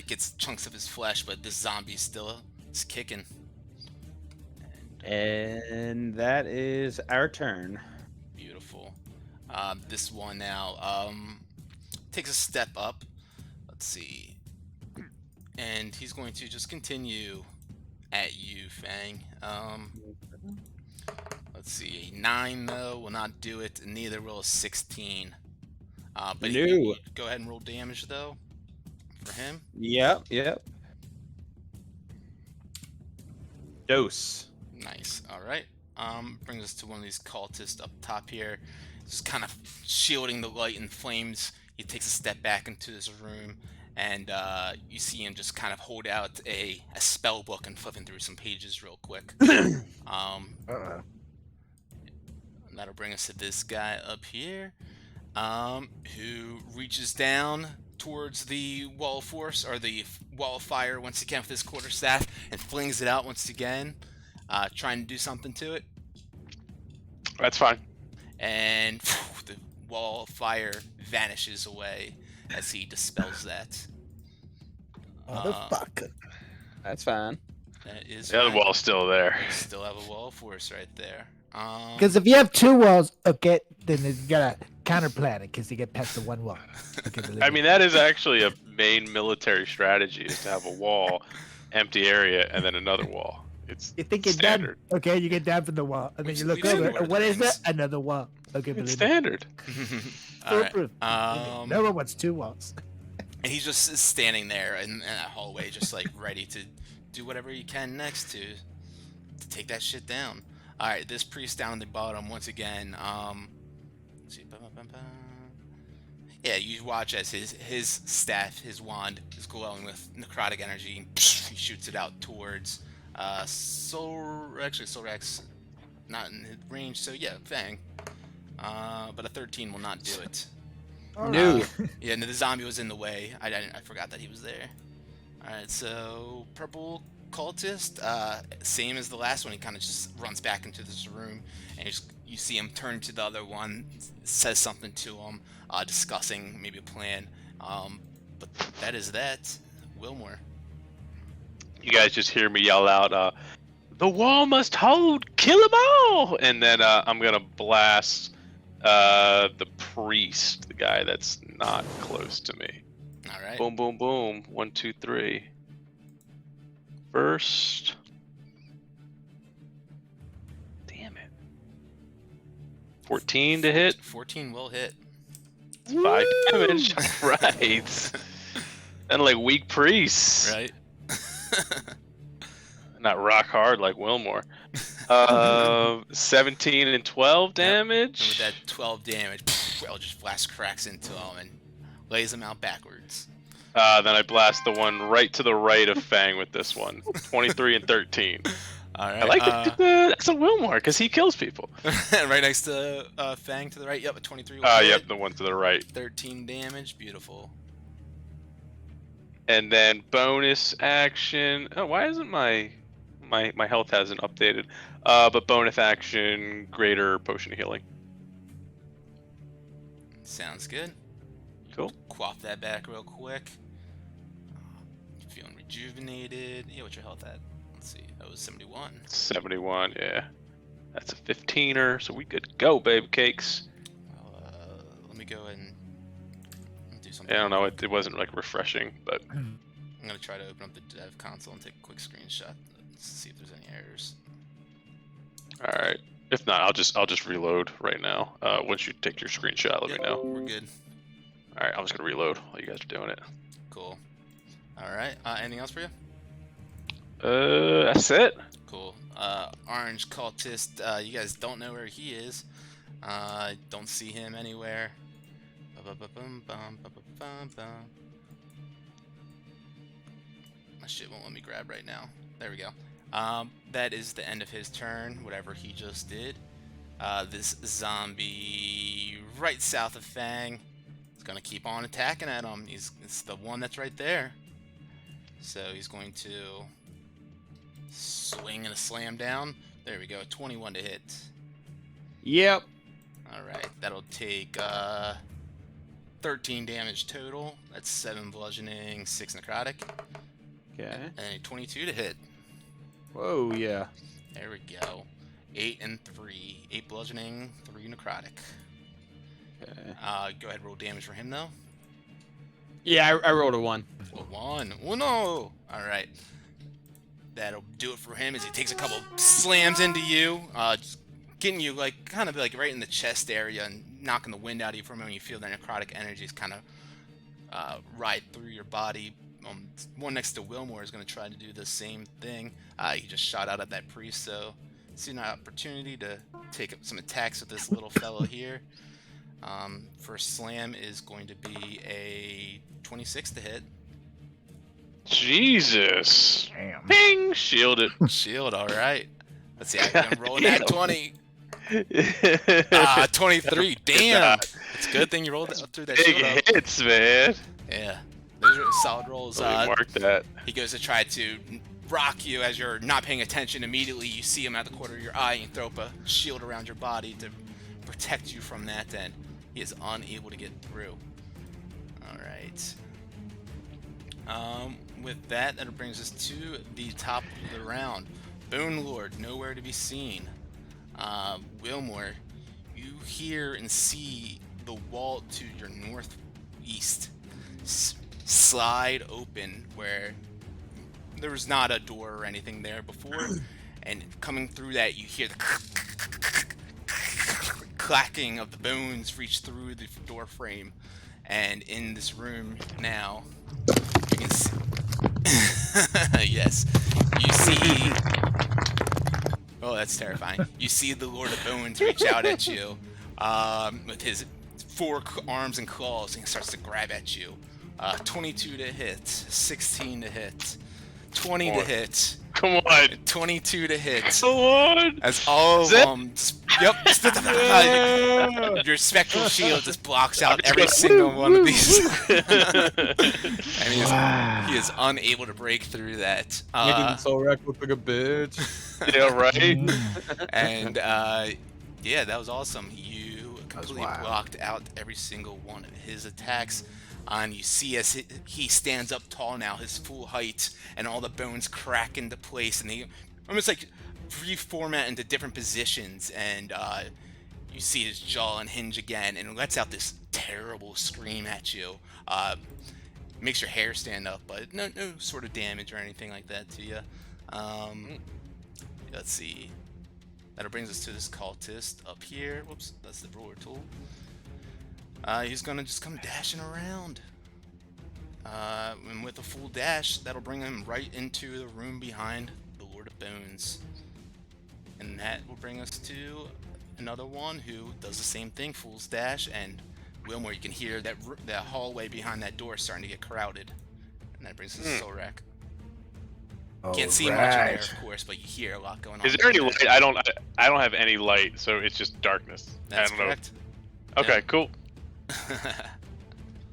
gets chunks of his flesh, but this zombie still is kicking. And that is our turn. Beautiful. This one now takes a step up. Let's see. And he's going to just continue at you, Fang. Let's see. A 9 though will not do it, and neither will a 16. But No. you go ahead and roll damage though for him. Yep. Dose. Nice. All right. Brings us to one of these cultists up top here. Just kind of shielding the light and flames. He takes a step back into this room, and you see him just kind of hold out a spell book and flipping through some pages real quick. That'll bring us to this guy up here, who reaches down towards the wall of force, or the wall of fire once again with his quarterstaff, and flings it out once again, trying to do something to it. That's fine. And the wall of fire vanishes away as he dispels that. Motherfucker. That's fine. That is The other right. wall's still there. Still have a wall of force right there. Because if you have two walls, okay, then you gotta counterplan it because you get past the one wall. Okay, believe I me. mean, that is actually a main military strategy, is to have a wall, empty area, and then another wall. It's You think you're standard. done, okay? You get down from the wall, and then you look We've seen over, Lord and of what the is that? Rings. Another wall. Okay, It's believe me. standard. All right. Foolproof. No one wants two walls. And he's just standing there in that hallway, just like ready to do whatever he can next to take that shit down. All right, this priest down at the bottom once again. Let's see. Yeah, you watch as his staff, his wand, is glowing with necrotic energy. And he shoots it out towards Solrax, not in his range. So yeah, Fang. But a 13 will not do it. No. Yeah, no, the zombie was in the way. I forgot that he was there. Alright, so purple cultist, same as the last one. He kind of just runs back into this room, and you see him turn to the other one, says something to him, discussing maybe a plan. But that is that. Wilmore. You guys just hear me yell out, "The wall must hold! Kill them all!" And then I'm gonna blast the priest, the guy that's not close to me. All right. Boom, boom, boom. 1, 2, 3. First. Damn it. 14 to hit. 14 will hit. 5 damage. Right. And like weak priests. Right. Not rock hard like Wilmore. 17 and 12 damage. And with that 12 damage, Eldritch Blast cracks into him and lays him out backwards. Then I blast the one right to the right of Fang with this one. 23 and 13. All right. I like that's a Wilmore because he kills people. Right next to Fang to the right. Yep, a 23 will Yep, hit. the one to the right. 13 damage. Beautiful. And then bonus action. Oh, why isn't my health hasn't updated? But bonus action, greater potion of healing. Sounds good. Cool. Quaff that back real quick. Feeling rejuvenated. Yeah, what's your health at? Let's see. That was 71. 71, yeah. That's a 15er, so we good to go, baby cakes. Let me go ahead and do something. I don't know, it wasn't like refreshing, but I'm gonna try to open up the dev console and take a quick screenshot. Let's see if there's any errors. all right. If not, I'll just reload right now. Once you take your screenshot, let me know. We're good. All right, I'm just gonna reload while you guys are doing it. Cool. All right. Anything else for you? That's it. Cool. Orange cultist. You guys don't know where he is. Don't see him anywhere. My shit won't let me grab right now. There we go. That is the end of his turn, whatever he just did. This zombie right south of Fang is going to keep on attacking at him. It's the one that's right there. So he's going to swing and a slam down. There we go, 21 to hit. Yep. Alright, that'll take 13 damage total. That's 7 bludgeoning, 6 necrotic. Okay. And a 22 to hit. Whoa, yeah. There we go. 8 and 3. 8 bludgeoning, 3 necrotic. Okay. Go ahead and roll damage for him, though. Yeah, I rolled a 1. A 1. Oh, no! Alright. That'll do it for him as he takes a couple slams into you. Just getting you, like, kind of like right in the chest area and knocking the wind out of you for a moment. You feel the necrotic energies kind of ride through your body. One next to Wilmore is going to try to do the same thing. He just shot out at that priest, so see an opportunity to take up some attacks with this little fellow here. First slam is going to be a 26 to hit. Jesus. Damn. Ping! Shielded. Shield, alright. Let's see, I'm rolling that damn. 20. 23. Damn! It's a good thing you rolled through that Big shield up. hits, man. Yeah, those are solid rolls. Really mark that. He goes to try to rock you as you're not paying attention. Immediately, you see him at the corner of your eye and you throw up a shield around your body to protect you from that end. He is unable to get through. Alright. With that, that brings us to the top of the round. Bone Lord, nowhere to be seen. Wilmore, you hear and see the wall to your northeast slide open where there was not a door or anything there before, and coming through that you hear the clacking of the bones reach through the door frame, and in this room now you can see yes, you see. Oh, that's terrifying. You see the Lord of Bones reach out at you with his 4 arms and claws, and he starts to grab at you. 22 to hit, 16 to hit, 20 to hit. Come on. 22 to hit. Come on. As all of Zip. them. Yep. Your spectral shield just blocks out every single one of these. And he is unable to break through that. Making Soul Rack look like a bitch. Yeah, right? And yeah, that was awesome. You completely wild. blocked out every single one of his attacks. And you see as he stands up tall now, his full height, and all the bones crack into place, and they almost like reformat into different positions, and you see his jaw unhinge again, and it lets out this terrible scream at you. Makes your hair stand up, but no sort of damage or anything like that to you. Let's see. That brings us to this cultist up here. Whoops, that's the drawer tool. He's gonna just come dashing around. And with a full dash, that'll bring him right into the room behind the Lord of Bones. And that will bring us to another one who does the same thing, full dash, and Wilmore, you can hear that hallway behind that door starting to get crowded. And that brings us to Solrak. Can't see much in there, of course, but you hear a lot going on. Is there any light? I don't have any light, so it's just darkness. That's I don't correct. know. Okay, Yeah. cool.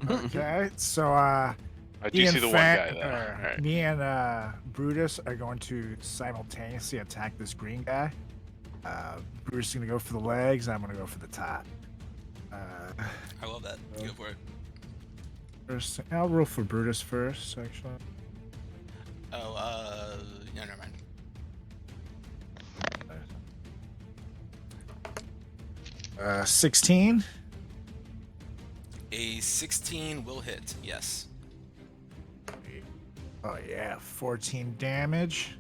Okay, so I do see the one guy though. Alright. me and Brutus are going to simultaneously attack this green guy. Brutus is gonna go for the legs, and I'm gonna go for the top. I love that. Go for it. First, I'll roll for Brutus first, actually. Oh, no, never mind. 16. A 16 will hit. Yes. Oh yeah, 14 damage.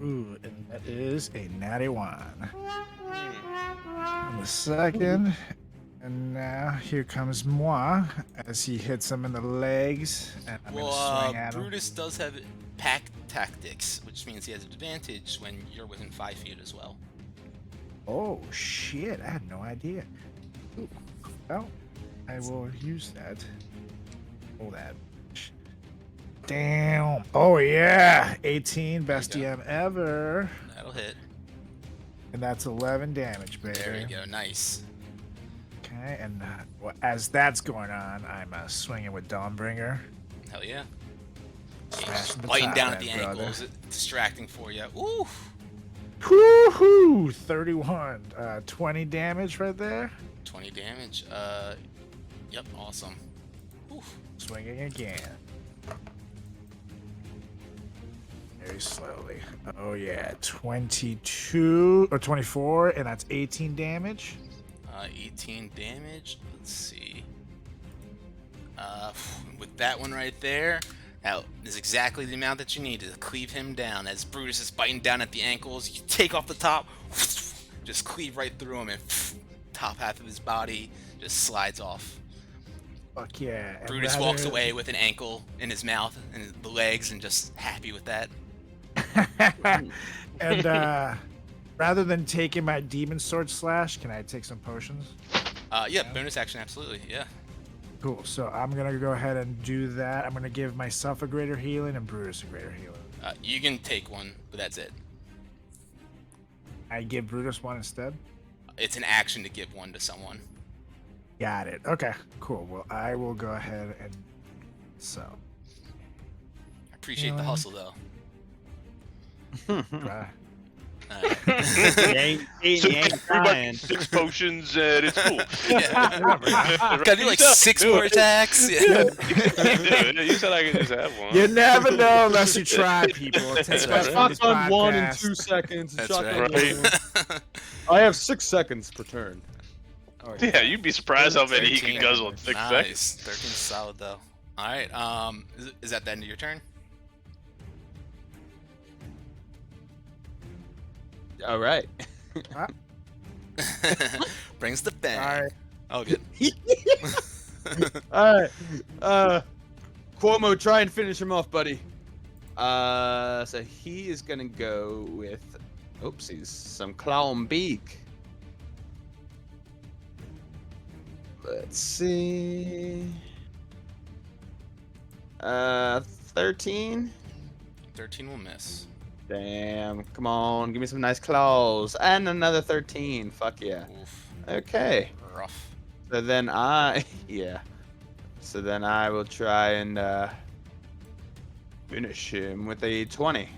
Ooh, and that is a natty 1. On the second, and now here comes moi as he hits him in the legs, and I'm gonna swing at him. Brutus does have pack tactics, which means he has advantage when you're within 5 feet as well. Oh shit! I had no idea. Ooh. Well, I will use that. Oh that. Damn. Oh yeah. 18, best DM ever. That'll hit. And that's 11 damage, baby. There you go. Nice. Okay, and as that's going on, I'm swinging with Dawnbringer. Hell yeah. Smashing the Biting top down at end, the brother. ankles, distracting for you. Ooh. Woohoo! 31. 20 damage right there. 20 damage. Yep. Awesome. Oof. Swinging again. Very slowly. Oh yeah, 22 or 24, and that's 18 damage. 18 damage. Let's see. With that one right there, that is exactly the amount that you need to cleave him down. As Brutus is biting down at the ankles, you take off the top, just cleave right through him, and top half of his body just slides off. Fuck yeah. And Brutus walks away with an ankle in his mouth and the legs, and just happy with that. And rather than taking my demon sword slash, can I take some potions? Yeah, bonus action, absolutely. Yeah. Cool. So I'm gonna go ahead and do that. I'm gonna give myself a greater healing and Brutus a greater healing. You can take one, but that's it. I give Brutus one instead. It's an action to give one to someone. Got it. Okay. Cool. Well, I will go ahead and so. I appreciate the hustle, though. Try. So everybody 6 potions and it's cool. Gotta do like 6 more attacks. Yeah. You said I could just have one. You never know unless you try, people. It takes That's about right. Shotgun 1 in podcast. 2 seconds. That's Shotgun right. 1. I have 6 seconds per turn. Oh, Yeah, you'd be surprised how many he 13. can guzzle in 6 seconds. Nice. 13 solid, though. All right. Is that the end of your turn? All right. Brings the bang. Alright. Oh, good. All right. Cuomo, try and finish him off, buddy. So he is gonna go with, oopsies, some clown beak. Let's see. 13. 13 will miss. Damn, come on, give me some nice claws. And another 13, fuck yeah. Oof. Okay, Rough. so then yeah. So then I will try and finish him with a 20.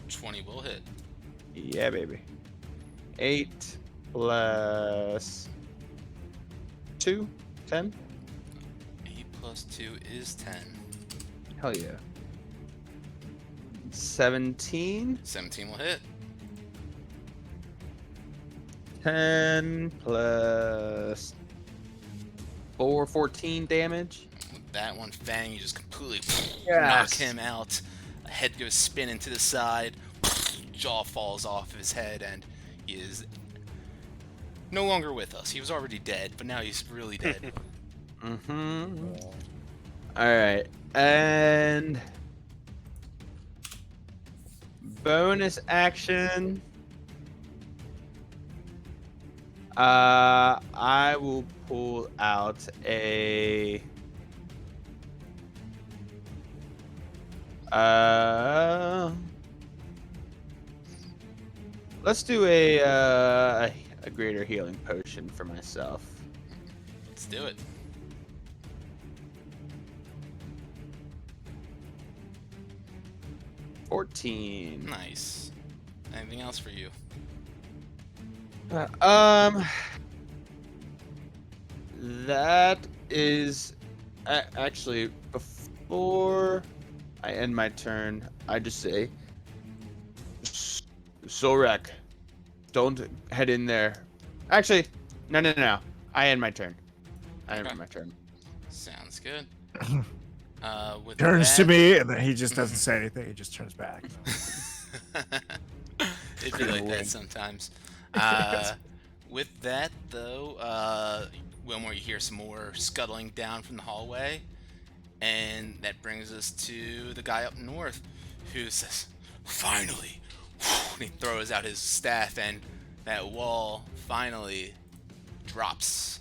20 will hit. Yeah, baby. 8 plus 2, 10. 8 plus 2 is 10. Hell yeah. 17. 17 will hit. 10 plus 4, 14 damage. With that one fang, you just completely knock Yes. him out. A head goes spinning to the side. Jaw falls off of his head, and he is no longer with us. He was already dead, but now he's really dead. Mm-hmm. Alright. And bonus action. I will pull out a Let's do a greater healing potion for myself. Let's do it. $14. Nice. Anything else for you? That is actually before I end my turn. I just say, Sorek, don't head in there. Actually, no. I end my turn. Okay. My turn. Sounds good. With Turns that, to me, and then he just doesn't say anything. He just turns back. It'd be like that sometimes. With that, though, Wilmore, you hear some more scuttling down from the hallway, and that brings us to the guy up north, who says, "Finally!" And he throws out his staff, and that wall finally drops.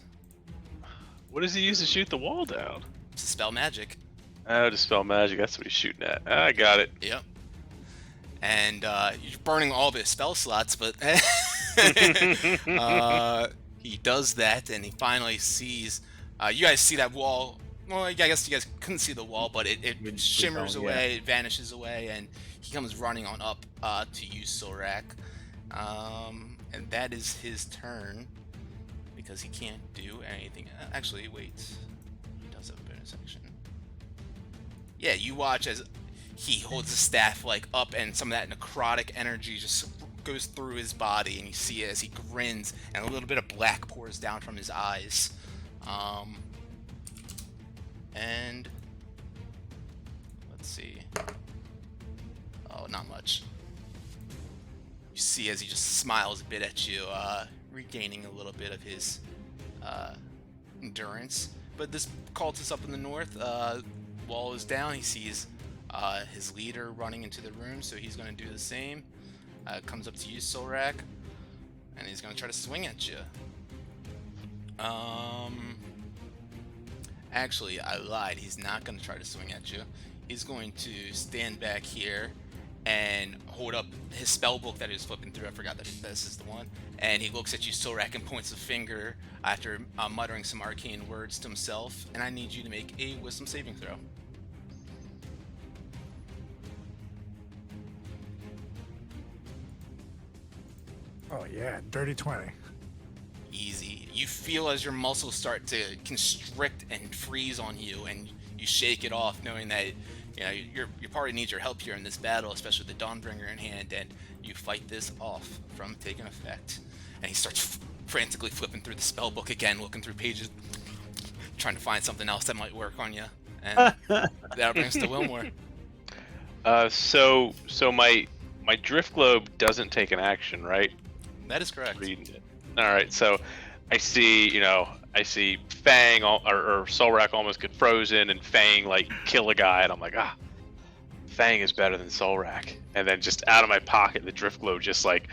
What does he use to shoot the wall down? To spell magic. Oh, dispel magic. That's what he's shooting at. I got it. Yep. And you're burning all the spell slots, but he does that, and he finally sees. You guys see that wall. Well, I guess you guys couldn't see the wall, but it shimmers away, it vanishes away, and he comes running on up to you, Sorak. And that is his turn, because he can't do anything. Actually, wait. He does have a bonus action. Yeah, you watch as he holds the staff like up, and some of that necrotic energy just goes through his body, and you see it as he grins, and a little bit of black pours down from his eyes. And let's see. Oh, not much. You see as he just smiles a bit at you, regaining a little bit of his endurance. But this cultist up in the north, wall is down. He sees his leader running into the room, so he's going to do the same. Comes up to you, Solrak, and he's going to try to swing at you. Actually, I lied. He's not going to try to swing at you. He's going to stand back here and hold up his spell book that he was flipping through. I forgot that this is the one. And he looks at you, Solrak, and points a finger after muttering some arcane words to himself. And I need you to make a wisdom saving throw. Oh yeah, dirty 20. Easy. You feel as your muscles start to constrict and freeze on you, and you shake it off, knowing that your party needs your help here in this battle, especially with the Dawnbringer in hand, and you fight this off from taking effect. And he starts frantically flipping through the spell book again, looking through pages, trying to find something else that might work on you. And that brings us to Wilmore. So my drift globe doesn't take an action, right? That is correct. Reading it. All right, so I see Fang or Solrak almost get frozen, and Fang like kill a guy, and I'm like, Fang is better than Solrak. And then just out of my pocket, the drift globe just like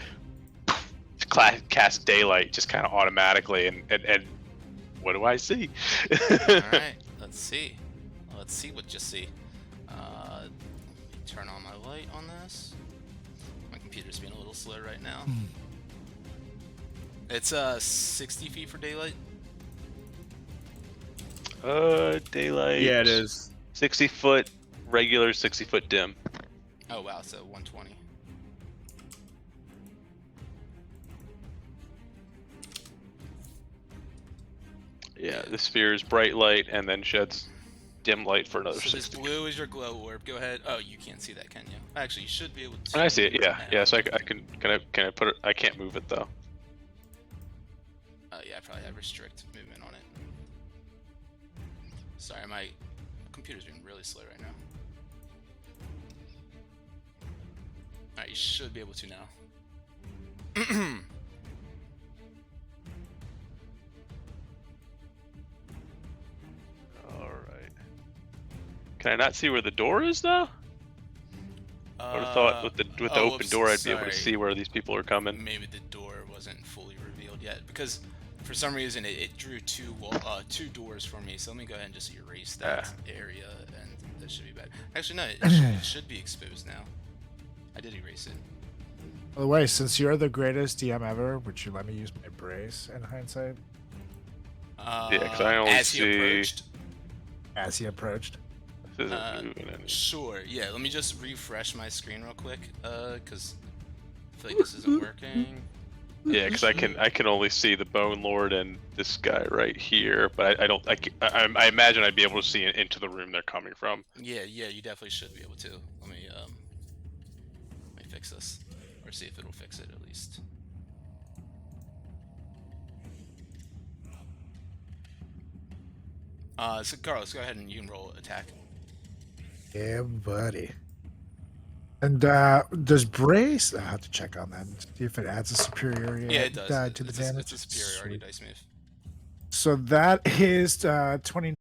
casts daylight, just kind of automatically, and what do I see? All right, let's see. Let's see what you see. Let me turn on my light on this. My computer's being a little slow right now. It's 60 feet for daylight. Daylight. Yeah, it is. 60 foot regular, 60 foot dim. Oh wow, so 120. Yeah, the sphere is bright light and then sheds dim light for another So this 60. blue is your glow orb. Go ahead. Oh, you can't see that, can you? Actually, you should be able to. I see it. Yeah, now. yeah. So I can I put it? I can't move it though. Yeah, I probably have restrict movement on it. Sorry, my computer's being really slow right now. Alright, you should be able to now. All right. Can I not see where the door is though? I would have thought with the open whoops, door I'd be able to sorry. see where these people are coming. Maybe the door wasn't fully revealed yet, because for some reason it drew two doors for me. So let me go ahead and just erase that area, and That should be bad. Actually, no, it should be exposed now. I did erase it. By the way, since you're the greatest DM ever, would you let me use my brace in hindsight? Yeah, 'cause I only as he see- approached. As he approached. This isn't moving any. Sure. Yeah. Let me just refresh my screen real quick, because I feel like this isn't working. Yeah, because I can only see the Bone Lord and this guy right here, but I don't. I imagine I'd be able to see into the room they're coming from. Yeah, you definitely should be able to. Let me fix this, or see if it'll fix it at least. So Carlos, go ahead and you can roll attack. Yeah, buddy. And does brace? I have to check on that. See if it adds a superiority. Yeah, it does. To the It's damage. a superiority Sweet. dice move. So that is 20.